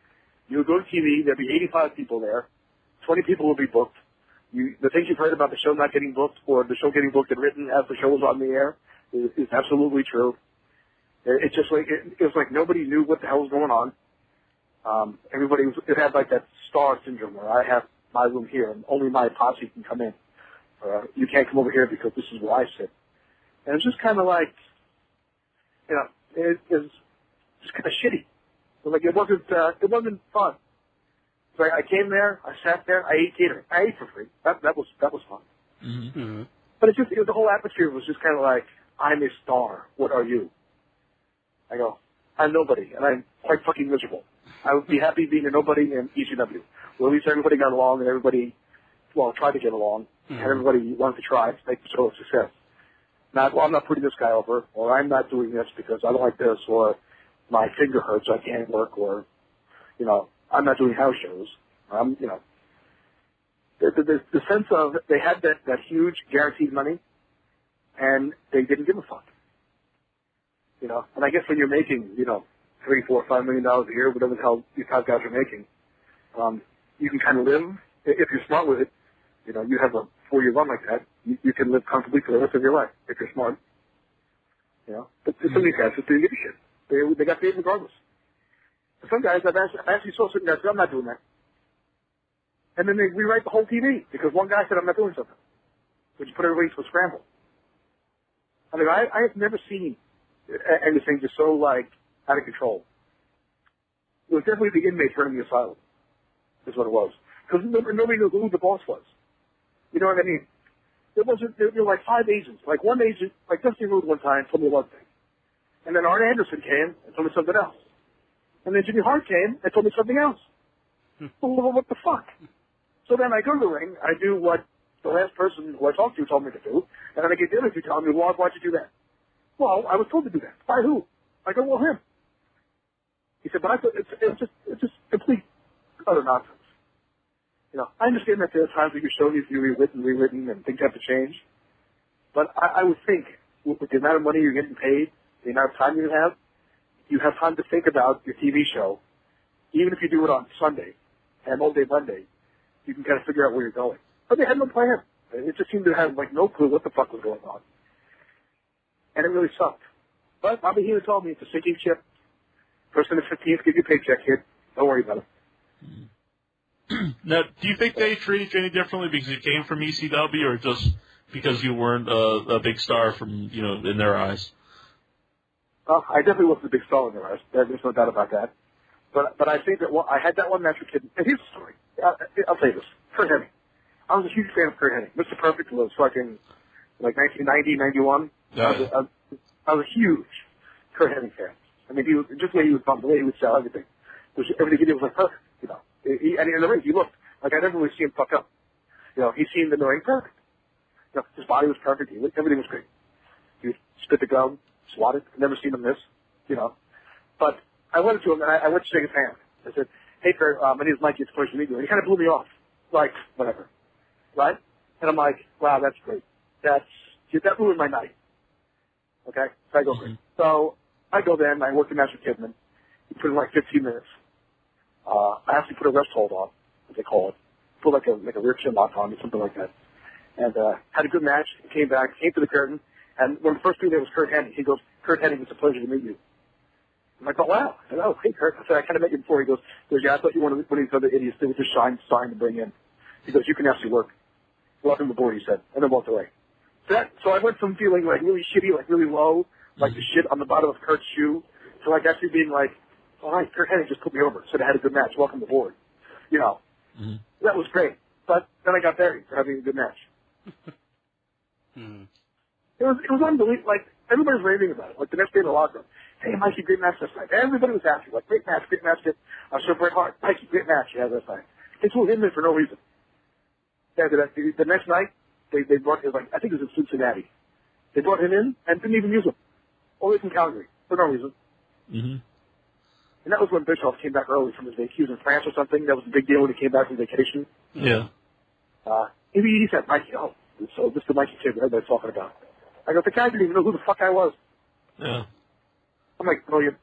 You would go to TV, there'd be 85 people there. 20 people would be booked. The things you've heard about the show not getting booked or the show getting booked and written as the show was on the air is absolutely true. It's just like, it was like nobody knew what the hell was going on. It had like that star syndrome where I have my room here and only my posse can come in. You can't come over here because this is where I sit. And it's just kind of like, it was just kind of shitty. Like it wasn't fun. So I came there, I sat there, I ate catering. I ate for free. That was fun. Mm-hmm. But the whole atmosphere was just kind of like, I'm a star. What are you? I go, I'm nobody, and I'm quite fucking miserable. I would be happy being a nobody in ECW. Well, at least everybody got along, and everybody, tried to get along, and everybody wanted to try to make the show a success. I'm not putting this guy over, or I'm not doing this because I don't like this, or my finger hurts, I can't work, or, I'm not doing house shows. The sense of they had that huge guaranteed money, and they didn't give a fuck. And I guess when you're making, $3, $4, $5 million a year, whatever the hell you top guys are making, you can kind of live, if you're smart with it, you have a 4-year run like that, you can live comfortably for the rest of your life, if you're smart. But some of these guys just didn't give a shit. They got paid regardless. For some guys, I actually saw certain guys say, I'm not doing that. And then they rewrite the whole TV, because one guy said, I'm not doing something. Which put everybody to a scramble. I mean, I have never seen anything just so, out of control. It was definitely the inmates running the asylum, is what it was. Because nobody knew who the boss was. You know what I mean? There were like 5 agents. Like one agent, like Dusty Roode one time told me one thing. And then Arn Anderson came and told me something else. And then Jimmy Hart came and told me something else. Well, what the fuck? So then I go to the ring, I do what the last person who I talked to told me to do, and then I get the interview telling me, well, why'd you do that? Well, I was told to do that. By who? I go, well, him. He said, but I thought it's just complete utter nonsense. I understand that there are times when your show needs to be rewritten, and things have to change. But I would think, with the amount of money you're getting paid, the amount of time you have time to think about your TV show. Even if you do it on Sunday and all day Monday, you can kind of figure out where you're going. But they had no plan. It just seemed to have, no clue what the fuck was going on. And it really sucked. But Bobby Heenan told me it's a sinking ship. First and the 15th, give you a paycheck, kid. Don't worry about it. Now, do you think they treated you any differently because you came from ECW, or just because you weren't a big star from, in their eyes? Well, I definitely wasn't a big star in their eyes. There's no doubt about that. But I think that I had that one match with Kid. And here's the story. I'll tell you this. Kurt Hennig. I was a huge fan of Kurt Hennig. Mr. Perfect was fucking, 1990, 91. I was a huge Kurt Hennig fan. I mean, he was, just the way he was bumped, the way he would sell everything. Everything he did was perfect, And in the ring, he looked like I never really see him fuck up. He seemed in the ring perfect. His body was perfect. Everything was great. He would spit the gum, swat it. I've never seen him miss, But I went to him, and I went to shake his hand. I said, hey, Kurt, my name is Mikey. It's a pleasure to meet you. And he kind of blew me off. Whatever. Right? And I'm like, wow, that's great. That ruined my night. Okay? So I go, great. So I go there, and I work the match with Kidman. He put in 15 minutes. I actually put a rest hold on, as they call it. Put like a rear chin lock on me, something like that. And had a good match. Came back, came to the curtain, and one of the first people there was Kurt Hennig. He goes, Kurt Hennig, it's a pleasure to meet you. I'm like, oh, wow. I said, oh, hey, Kurt. I said, I kind of met you before. He goes, yeah, I thought you were one of these other idiots that was just sign to bring in. He goes, you can actually work. Welcome aboard, he said, and then walked away. So I went from feeling like really shitty, like really low, like the shit on the bottom of Kurt's shoe, to like actually being like, all right, Kurt Hennig just put me over. Said I had a good match. Welcome aboard. You know, that was great. But then I got buried for having a good match. It was unbelievable. Like, everybody was raving about it. Like, the next day in the locker room, hey, Mikey, great match last night. Everybody was happy. Like, great match. I showed Bret Hart. Mikey, great match. Yeah, last night. They threw him in for no reason. Yeah, the next night, they brought him, like, I think it was in Cincinnati. They brought him in and didn't even use him. Only from Calgary, for no reason. And that was when Bischoff came back early from his vacation. He was in France or something. That was a big deal when he came back from vacation. Yeah. He said, Mikey, oh, so this is the Mikey kid that everybody's talking about. I go, the guy didn't even know who the fuck I was. Yeah. I'm like, brilliant.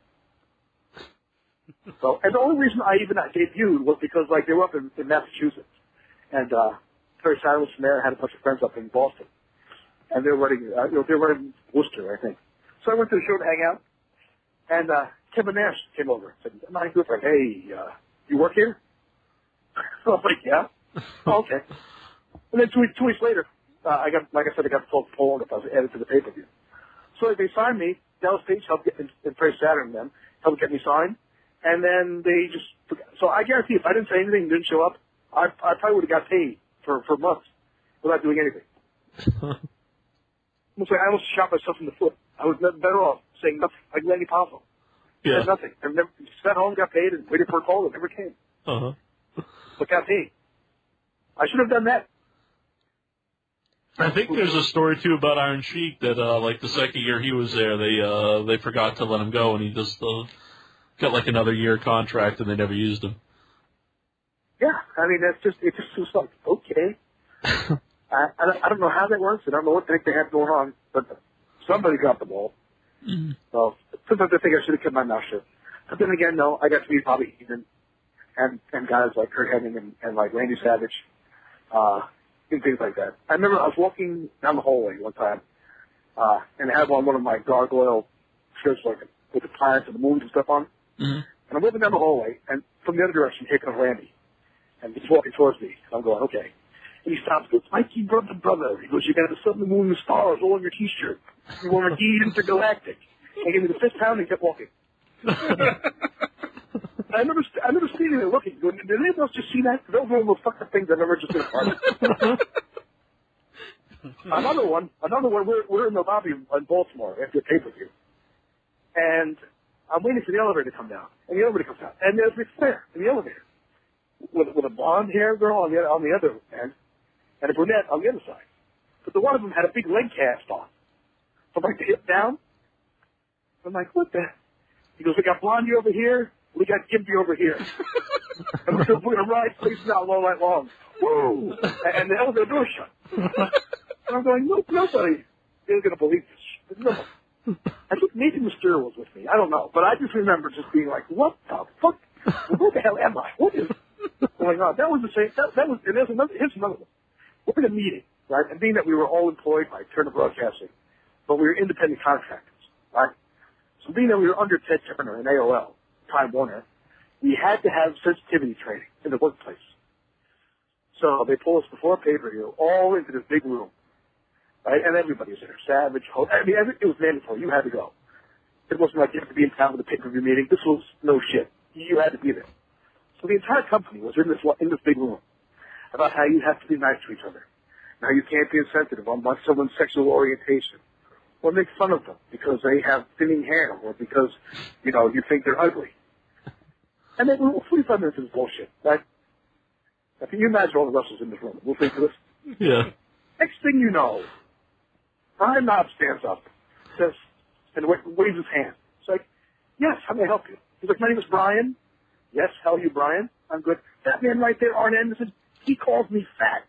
So, and the only reason I even debuted was because, like, they were up in Massachusetts. And, Terry Silence from there had a bunch of friends up in Boston. And they were running, they were running Worcester, I think. So I went to the show to hang out. And, Kevin Nash came over and said, my good friend, hey, you work here? So I was like, yeah. Oh, okay. And then 2 weeks later, I got called to Poland if I was added to the pay-per-view. So they signed me. Dallas Page helped get, and Trey Saturn and them helped get me signed. And then they just forgot. So I guarantee if I didn't say anything and didn't show up, I probably would have got paid for months without doing anything. I almost shot myself in the foot. I was better off saying nothing, like Lenny Poffo. Yeah. Said nothing. I never sat home, got paid, and waited for a call that never came. But got paid. I should have done that. I think there's a story too about Iron Sheik that like the second year he was there, they forgot to let him go, and he just got like another year contract, and they never used him. Yeah, I mean it just was like okay. I don't know how that works. I don't know what the heck they have going on, but somebody got the ball. So sometimes I think I should have kept my mouth shut. But then again, no, I got to meet Bobby Heenan and guys like Kurt Hennig and like Randy Savage. And things like that. I remember I was walking down the hallway one time, and I had one of my gargoyle shirts, like with the planets and the moons and stuff on. And I'm walking down the hallway, and from the other direction, here comes Randy, and he's walking towards me. And I'm going, okay. And he stops, and goes, Mikey, brother. He goes, you got the sun, the moon, the stars all on your T-shirt. You want to be intergalactic. And he gave me the fist pound and kept walking. I remember sitting there looking, going, did anyone else just see that? Those were one of those fucked up things I've ever just been a part of. Another one, we're in the lobby in Baltimore after a pay-per-view. And I'm waiting for the elevator to come down. And the elevator comes down. And there's Ric Flair in the elevator. With a blonde hair girl on the other end, and a brunette on the other side. But the one of them had a big leg cast on. From like the hip down. I'm like, what the? He goes, we got Blondie over here. We got Gimpy over here. And we're going to ride places out all night long. Woo! And the elevator door shut. And I'm going, nobody is going to believe this. No. I think maybe Mysterio was with me. I don't know. But I just remember just being like, what the fuck? Where the hell am I? What is going on? That was the same. That was, and here's another one. We're in a meeting, right? And being that we were all employed by Turner Broadcasting, but we were independent contractors, right? So being that we were under Ted Turner and AOL, Time Warner, we had to have sensitivity training in the workplace. So they pulled us before pay-per-view all into this big room, right? And everybody was there. Savage, Hope. I mean, it was mandatory. You had to go. It wasn't like you had to be in town with a pay-per-view meeting. This was no shit. You had to be there. So the entire company was in this big room about how you have to be nice to each other. Now you can't be insensitive on someone's sexual orientation, or make fun of them because they have thinning hair, or because you think they're ugly. And then 45 minutes of this bullshit, right? Now, can you imagine all the wrestlers in this room? We'll think of this. Yeah. Next thing you know, Brian Knob stands up, says, and waves his hand. It's like, yes, how may I help you? He's like, my name is Brian. Yes, how are you, Brian? I'm good. That man right there, Arn Anderson, he calls me fat.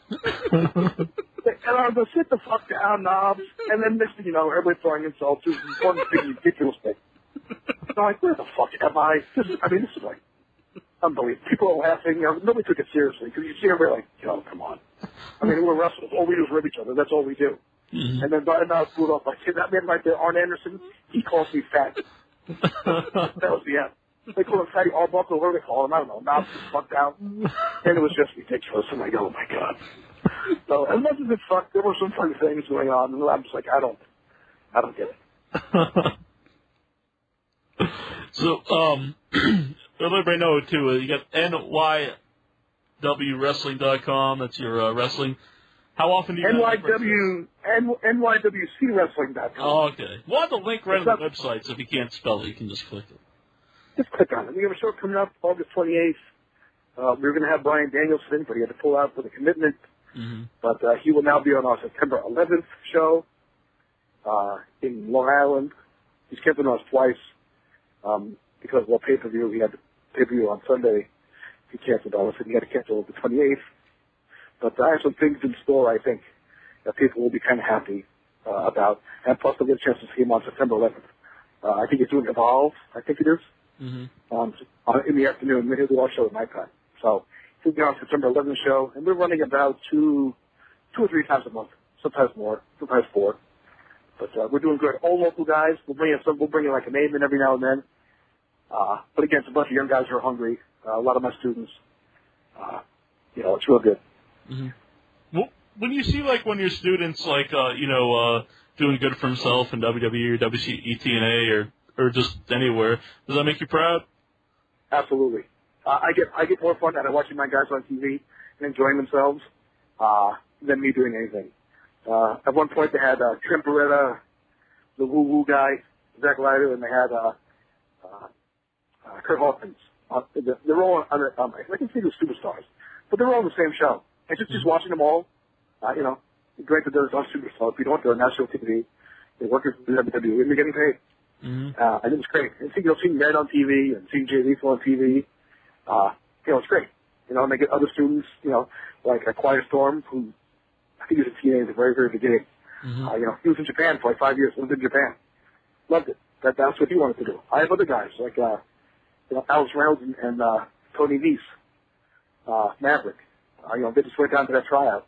And I'm going to sit the fuck down, Knobs. And then next thing you know, everybody's throwing insults. This is one big ridiculous thing. So I'm like, where the fuck am I? This is like unbelievable. People are laughing. Nobody took it seriously because you see everybody like, come on. I mean, we're wrestlers. All we do is rib each other. That's all we do. And then Brian Knobs blew off like, that man right there, Arn Anderson, he calls me fat. That was the end. They call him Fatty Arbuckle, whatever they call him. I don't know. Knobs fucked out. And it was just ridiculous. I'm like, oh, my God. So as much as it sucked, there were some fun things going on. And I'm just like, I don't get it. So, let everybody know, too, you got NYWRestling.com. That's your wrestling. How often do you NYWCwrestling.com. Oh, okay. We'll have the link right on the website, so if you can't spell it, you can just click it. Just click on it. We have a show coming up August 28th. We were going to have Brian Danielson, but he had to pull out for the commitment. Mm-hmm. But he will now be on our September 11th show in Long Island. He's canceled us twice because of pay-per-view. He had the pay-per-view on Sunday. He canceled us, and he had to cancel the 28th. But I have some things in store, I think, that people will be kind of happy about. And plus, they'll get a chance to see him on September 11th. I think he's doing Evolve, I think it is, in the afternoon. He'll do our show at nighttime. So he'll be on September 11th show, and we're running about two or three times a month, sometimes more, sometimes four. But we're doing good. All local guys. We'll bring in like a name in every now and then. But again, it's a bunch of young guys who are hungry. A lot of my students. It's real good. Mm-hmm. Well, when you see, like, when your students, like, doing good for himself in WWE or TNA or just anywhere, does that make you proud? Absolutely. I get more fun out of watching my guys on TV and enjoying themselves than me doing anything. At one point, they had Trent Beretta, the woo-woo guy, Zack Ryder, and they had Kurt Hawkins. They're all under, I can see the superstars, but they're all on the same show. And just watching them all, granted there's on superstars, we don't they're on national TV. They're working for the WWE, and they're getting paid. Mm-hmm. And it's great. And seeing Red on TV and seeing Jay Lethal on TV, it's great. And they get other students, like Quiet Storm, who I think he was a TNA at the very, very beginning. Mm-hmm. He was in Japan for like 5 years, lived in Japan. Loved it. That's what he wanted to do. I have other guys, like, Alex Reynolds and Tony Nese, Maverick. They just went down to that tryout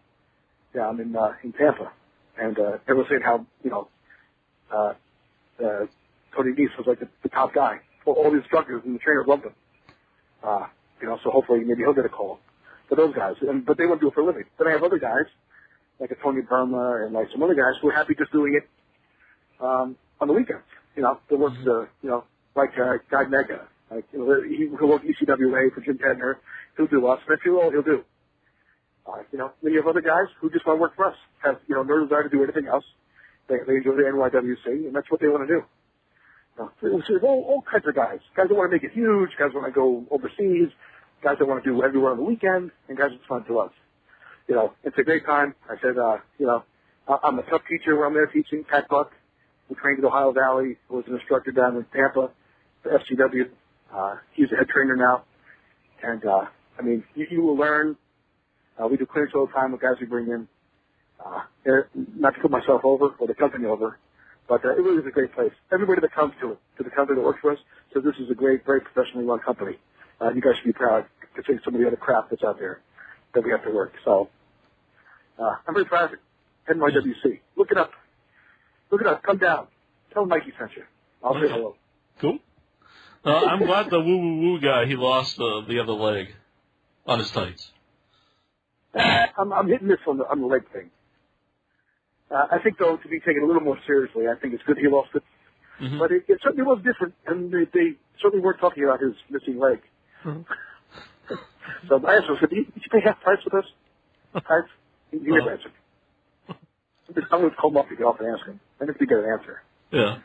down in Tampa. And everyone saying how, Tony Nese was like the top guy. All the instructors and the trainers loved him. So hopefully maybe he'll get a call for those guys. But they want to do it for a living. Then I have other guys, like a Tony Burma and like some other guys who are happy just doing it on the weekends. They work like Guy Mega. Like, he'll work ECW for Jim Tedner. He'll do us. That's all he'll do. Then you have other guys who just want to work for us, have, no desire to do anything else. They enjoy the NYWC, and that's what they want to do. There's all kinds of guys. Guys that want to make it huge, guys that want to go overseas, guys that want to do everywhere on the weekend, and guys that just want to do us. It's a great time. I said, I'm a tough teacher when I'm there teaching. Pat Buck, who trained at Ohio Valley, was an instructor down in Tampa for FCW. He's a head trainer now. And, you will learn. We do clinics all the time with guys we bring in. Not to put myself over or the company over, but it really is a great place. Everybody that comes to the company that works for us, says this is a great, very professionally run company. You guys should be proud to see some of the other crap that's out there that we have to work. So, I'm very proud of it. NYWC. Look it up. Come down. Tell Mikey sent you. I'll say hello. Cool. I'm glad the woo-woo-woo guy, he lost the other leg on his tights. I'm hitting this on the leg thing. I think, though, to be taken a little more seriously, I think it's good he lost it. Mm-hmm. But it certainly was different, and they certainly weren't talking about his missing leg. Mm-hmm. So I asked him, did you pay half price with us? Price? He never answered. I'm going to call him up to get off and ask him. I think we get an answer. Yeah.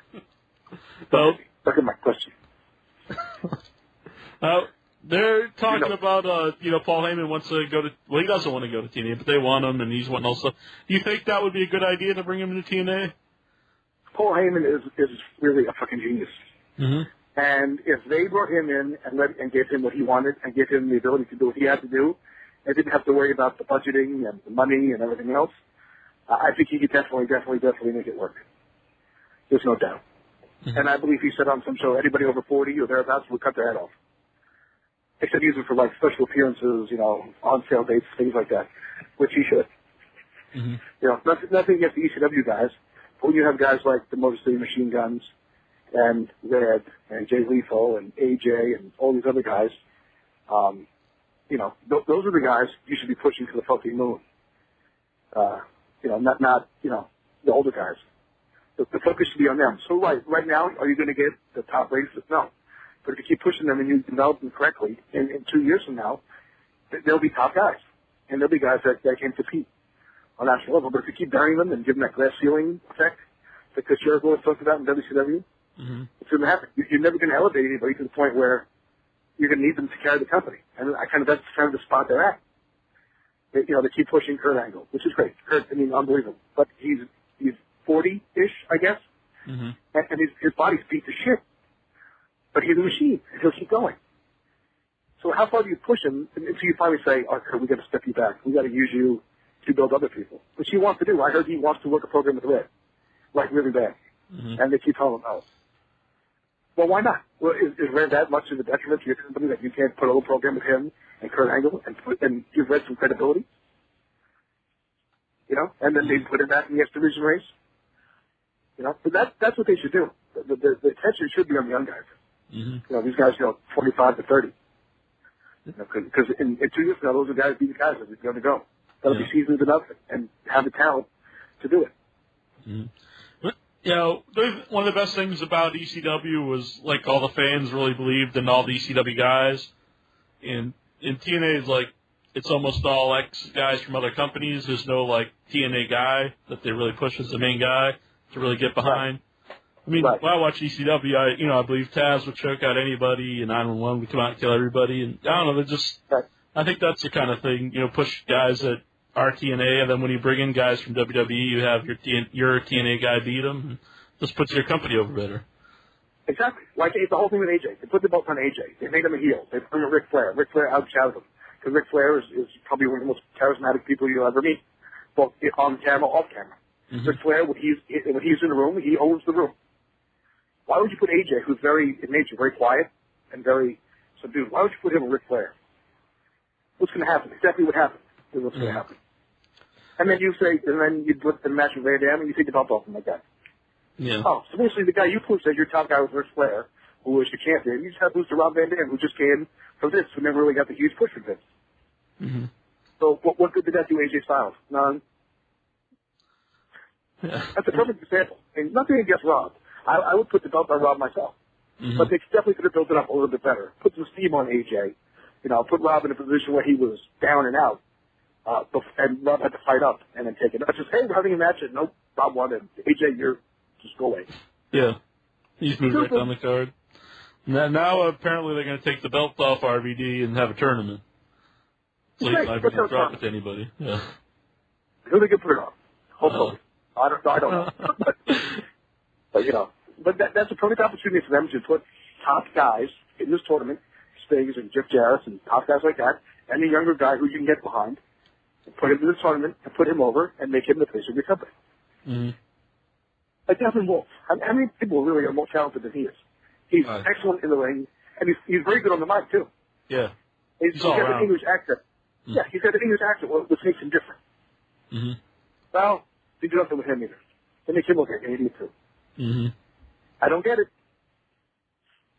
Well, look at my question. They're talking about, Paul Heyman wants to go to, he doesn't want to go to TNA, but they want him, and he's wanting all stuff. Do you think that would be a good idea to bring him to TNA? Paul Heyman is really a fucking genius. Mm-hmm. And if they brought him in and gave him what he wanted and gave him the ability to do what he had to do, and didn't have to worry about the budgeting and the money and everything else, I think he could definitely make it work. There's no doubt. Mm-hmm. And I believe he said on some show, anybody over 40 or thereabouts would cut their head off. Except use it for like special appearances, on sale dates, things like that, which he should. Mm-hmm. Nothing against the ECW guys, but when you have guys like the Motor City Machine Guns and Red and Jay Lethal and AJ and all these other guys, you know, those are the guys you should be pushing to the fucking moon. You know, not you know, the older guys. The focus should be on them. So right now, are you going to get the top ratings? No. But if you keep pushing them and you develop them correctly, in 2 years from now, they'll be top guys. And they'll be guys that can compete on national level. But if you keep burying them and give them that glass ceiling effect, because Jericho was talking about in WCW, it's going to happen. You're never going to elevate anybody to the point where you're going to need them to carry the company. And that's kind of the spot they're at. They keep pushing Kurt Angle, which is great. Kurt, I mean, unbelievable. But he's 40-ish, I guess. And his body's beat to shit. But he's a machine, and he'll keep going. So how far do you push him until you finally say, oh, Kurt, we got to step you back. We got to use you to build other people, which he wants to do. I heard he wants to work a program with Red, like really bad. And they keep telling him, oh. Well, why not? Well, is Red that much of a detriment to your company that you can't put a little program with him and Kurt Angle and give Red some credibility? You know, and then they put him back in the X Division race. You know, but that's what they should do. The attention should be on the young guys. You know, these guys, 45 to 30. Because in 2 years from now, those are guys be the guys that are going to go. That'll be seasoned enough and have the talent to do it. But, you know, one of the best things about ECW was, like, all the fans really believed in all the ECW guys. And in TNA, like, it's almost all ex-guys from other companies. There's no, like, TNA guy that they really push as the main guy to really get behind. I mean, when I watch ECW, I believe Taz would choke out anybody, and 911 would come out and kill everybody, and I don't know, they're just, I think that's the kind of thing, push guys that are TNA, and then when you bring in guys from WWE, you have your TNA guy beat them, and just puts your company over better. Exactly. Like, it's the whole thing with AJ. They put the belt on AJ. They made him a heel. They put him on Ric Flair. Ric Flair outshouted him. Because Ric Flair is probably one of the most charismatic people you'll ever meet, both on camera, off camera. Ric Flair, when he's in the room, he owns the room. Why would you put AJ, who's very, in nature, very quiet and very subdued, why would you put him with Ric Flair? What's going to happen? Exactly what happened is what's going to happen. And then you put the match with Van Dam and you take the belt off him like that. Yeah. Oh, so basically the guy you pushed as your top guy was Ric Flair, who was the champion. You just have to lose to Rob Van Dam, who just came from Vince, who never really got the huge push from Vince. So what good did that do AJ Styles? None. Yeah. That's a perfect example. And nothing against Rob. I would put the belt on Rob myself. But they definitely could have built it up a little bit better. Put some steam on AJ. Put Rob in a position where he was down and out. And Rob had to fight up and then take it. Not just, hey, we're having a match. And nope, Rob won. And AJ, just go away. Yeah. He's moved right down the card. Now apparently they're going to take the belt off RVD and have a tournament. So he's not going to drop it to anybody. Yeah. Who are they going to put it on? Hopefully. I don't know. But that's a perfect opportunity for them to put top guys in this tournament, Stiggs and Jeff Jarrett and top guys like that, and a younger guy who you can get behind, and put him in the tournament and put him over and make him the face of your company. Like Devin Wolf. How many people really are more talented than he is? He's excellent in the ring, and he's very good on the mic, too. Yeah. He's got an English accent. Yeah, he's got an English accent, which makes him different. Well, they do nothing with him either. They make him look like an idiot, too. I don't get it.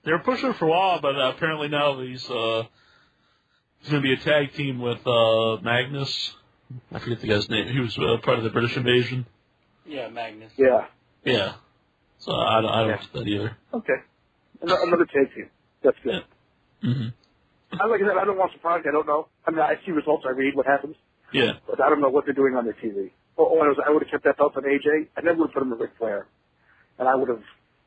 They were pushing for a while, but apparently now he's going to be a tag team with Magnus. I forget the guy's name. He was part of the British invasion. Yeah, Magnus. Yeah. Yeah. So I don't get that either. Okay. Another tag team. That's good. Like I said, I don't watch the product. I don't know. I mean, I see results. I read what happens. Yeah. But I don't know what they're doing on their TV. I would have kept that belt on AJ. I never would have put him with Ric Flair. And I would have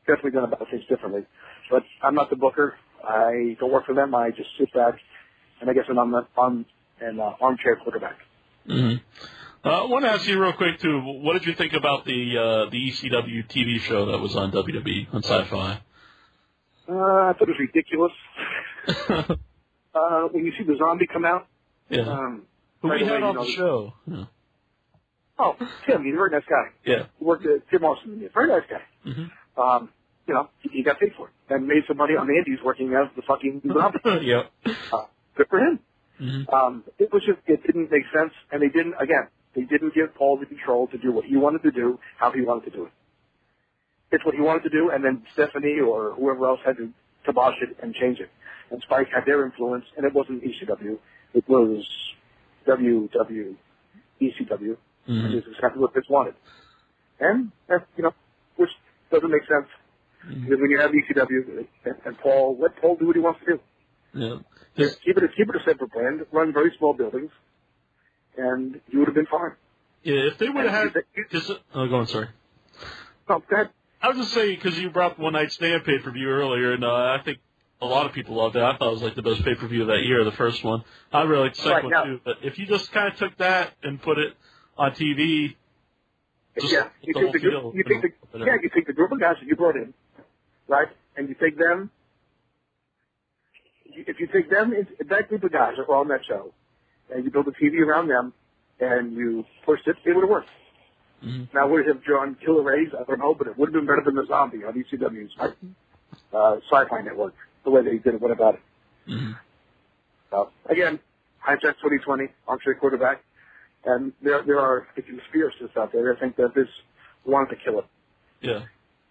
definitely done about things differently. But I'm not the booker. I don't work for them. I just sit back, and I guess I'm an armchair quarterback. I want to ask you real quick, too, what did you think about the ECW TV show that was on WWE, on Sci-Fi? I thought it was ridiculous. When you see the zombie come out. Yeah. Who we had on the show. Yeah. Oh, Tim, he's a very nice guy. Yeah. He worked at Tim Austin. He's a very nice guy. He got paid for it and made some money on the indies working as the fucking zombie. Good for him. It was just, it didn't make sense, and they didn't give Paul the control to do what he wanted to do, how he wanted to do it. it's what he wanted to do, and then Stephanie or whoever else had to kibosh it and change it. And Spike had their influence, and it wasn't ECW. It was ECW, which is exactly what Vince wanted. And, which doesn't make sense. Because when you have ECW and Paul, let Paul do what he wants to do. Yeah. Keep it a separate brand, run very small buildings, and you would have been fine. Yeah, if they would have had... go on, sorry. No, go ahead. I was just saying, because you brought the One Night Stand pay-per-view earlier, and I think a lot of people loved it. I thought it was like the best pay-per-view of that year, the first one. I really like the second one, too. But if you just kind of took that and put it on TV... you take the group of guys that you brought in, right, and you take them... If you take them, that group of guys that were on that show, and you build a TV around them, and you pushed it, it would have worked. Now, would it have drawn killer rays? I don't know, but it would have been better than the Zombie on ECW's Sci-Fi Network, the way they did it. What about it? Again, hindsight's 20/20, armchair quarterback, and there are the conspiracists out there that think that this wanted to kill it. Yeah.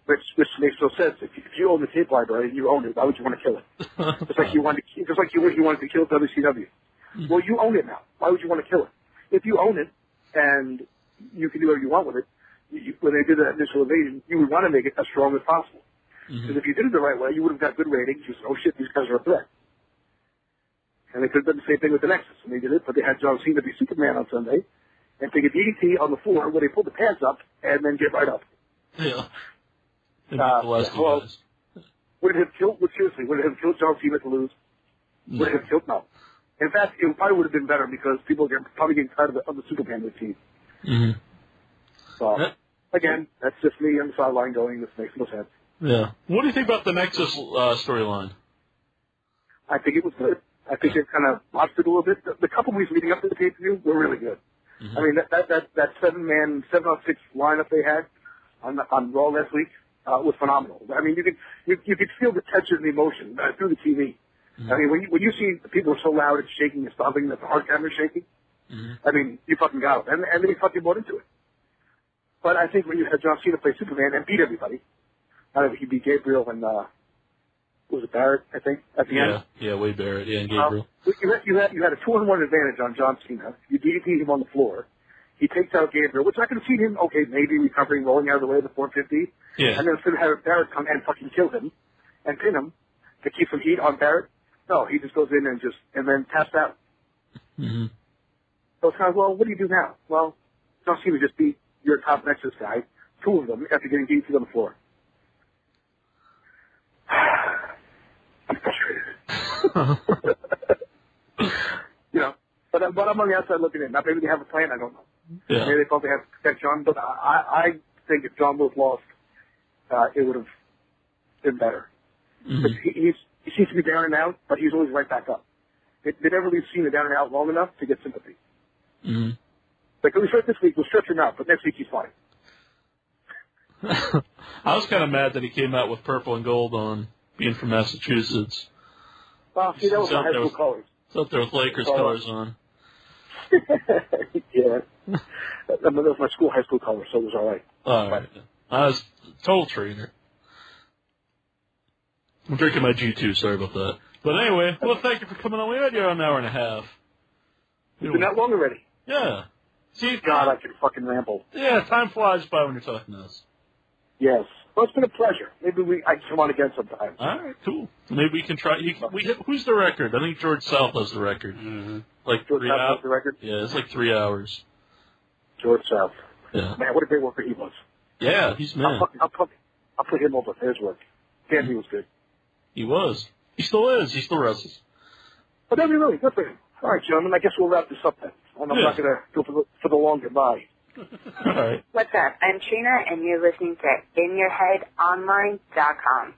Which makes no sense. If you own the tape library and you own it, why would you want to kill it? Just like you wanted to kill WCW. Well, you own it now. Why would you want to kill it? If you own it and you can do whatever you want with it, when they did that initial invasion, you would want to make it as strong as possible. Because if you did it the right way, you would have got good ratings. You said, oh shit, these guys are a threat. And they could have done the same thing with the Nexus. And they did it, but they had John Cena be Superman on Sunday and take a DDT on the floor where they pull the pants up and then get right up. Yeah. Would it have killed John Cena to lose? Would it have killed? No. In fact, it probably would have been better because people are probably getting tired of the Superman routine. So, again, that's just me on the sideline going, this makes no sense. Yeah. What do you think about the Nexus storyline? I think it was good. I think it kind of lost it a little bit. The couple weeks leading up to the pay-per-view were really good. I mean, that 7-on-6 lineup they had on Raw last week was phenomenal. I mean, you could feel the tension and the emotion through the TV. I mean, when you see people are so loud and shaking and stomping that the hard camera's shaking, I mean, you fucking got them. And then you fucking bought into it. But I think when you had John Cena play Superman and beat everybody, I don't know if he beat Gabriel and, was it Barrett, I think, at the end? Yeah, Wade Barrett, and Gabriel. You had a 2-on-1 advantage on John Cena. You DDT him on the floor. He takes out Gabriel, which I could have seen him, maybe recovering, rolling out of the way of the 450. Yeah. And then instead of having Barrett come and fucking kill him and pin him to keep some heat on Barrett, no, he just goes in and then taps out. So it's kind of, well, what do you do now? Well, John Cena just beat your top Nexus guy, 2 of them, after getting DDT on the floor. I'm frustrated. But I'm on the outside looking in. Now, maybe they have a plan, I don't know. Yeah. Maybe they thought they had to protect John, but I think if John was lost, it would have been better. He seems to be down and out, but he's always right back up. They never leave Cena down and out long enough to get sympathy. Like, we start this week, we'll stretch him out, but next week he's fine. I was kind of mad that he came out with purple and gold on, being from Massachusetts. Well, see, that was my high school colors. It's up there with Lakers colors on. Yeah. That was my high school colors, so it was all right. All right. I was a total traitor. I'm drinking my G2, sorry about that. But anyway, well, thank you for coming on. We had you an hour and a half. It's been that long already. Yeah. See, God, I can fucking ramble. Yeah, time flies by when you're talking to us. Yes. Well, it's been a pleasure. Maybe I can come on again sometime. All right, cool. Maybe we can try. Who's the record? I think George South has the record. Like George 3 South hours. has the record? Yeah, it's like 3 hours. George South. Yeah. Man, what a great worker he was. Yeah, he's man. I'll put him over his work. Damn, he was good. He was. He still is. He still wrestles. But that'd be really good for him. All right, gentlemen, I guess we'll wrap this up then. I'm not going to go for the long goodbye. All right. What's up? I'm Trina, and you're listening to InYourHeadOnline.com.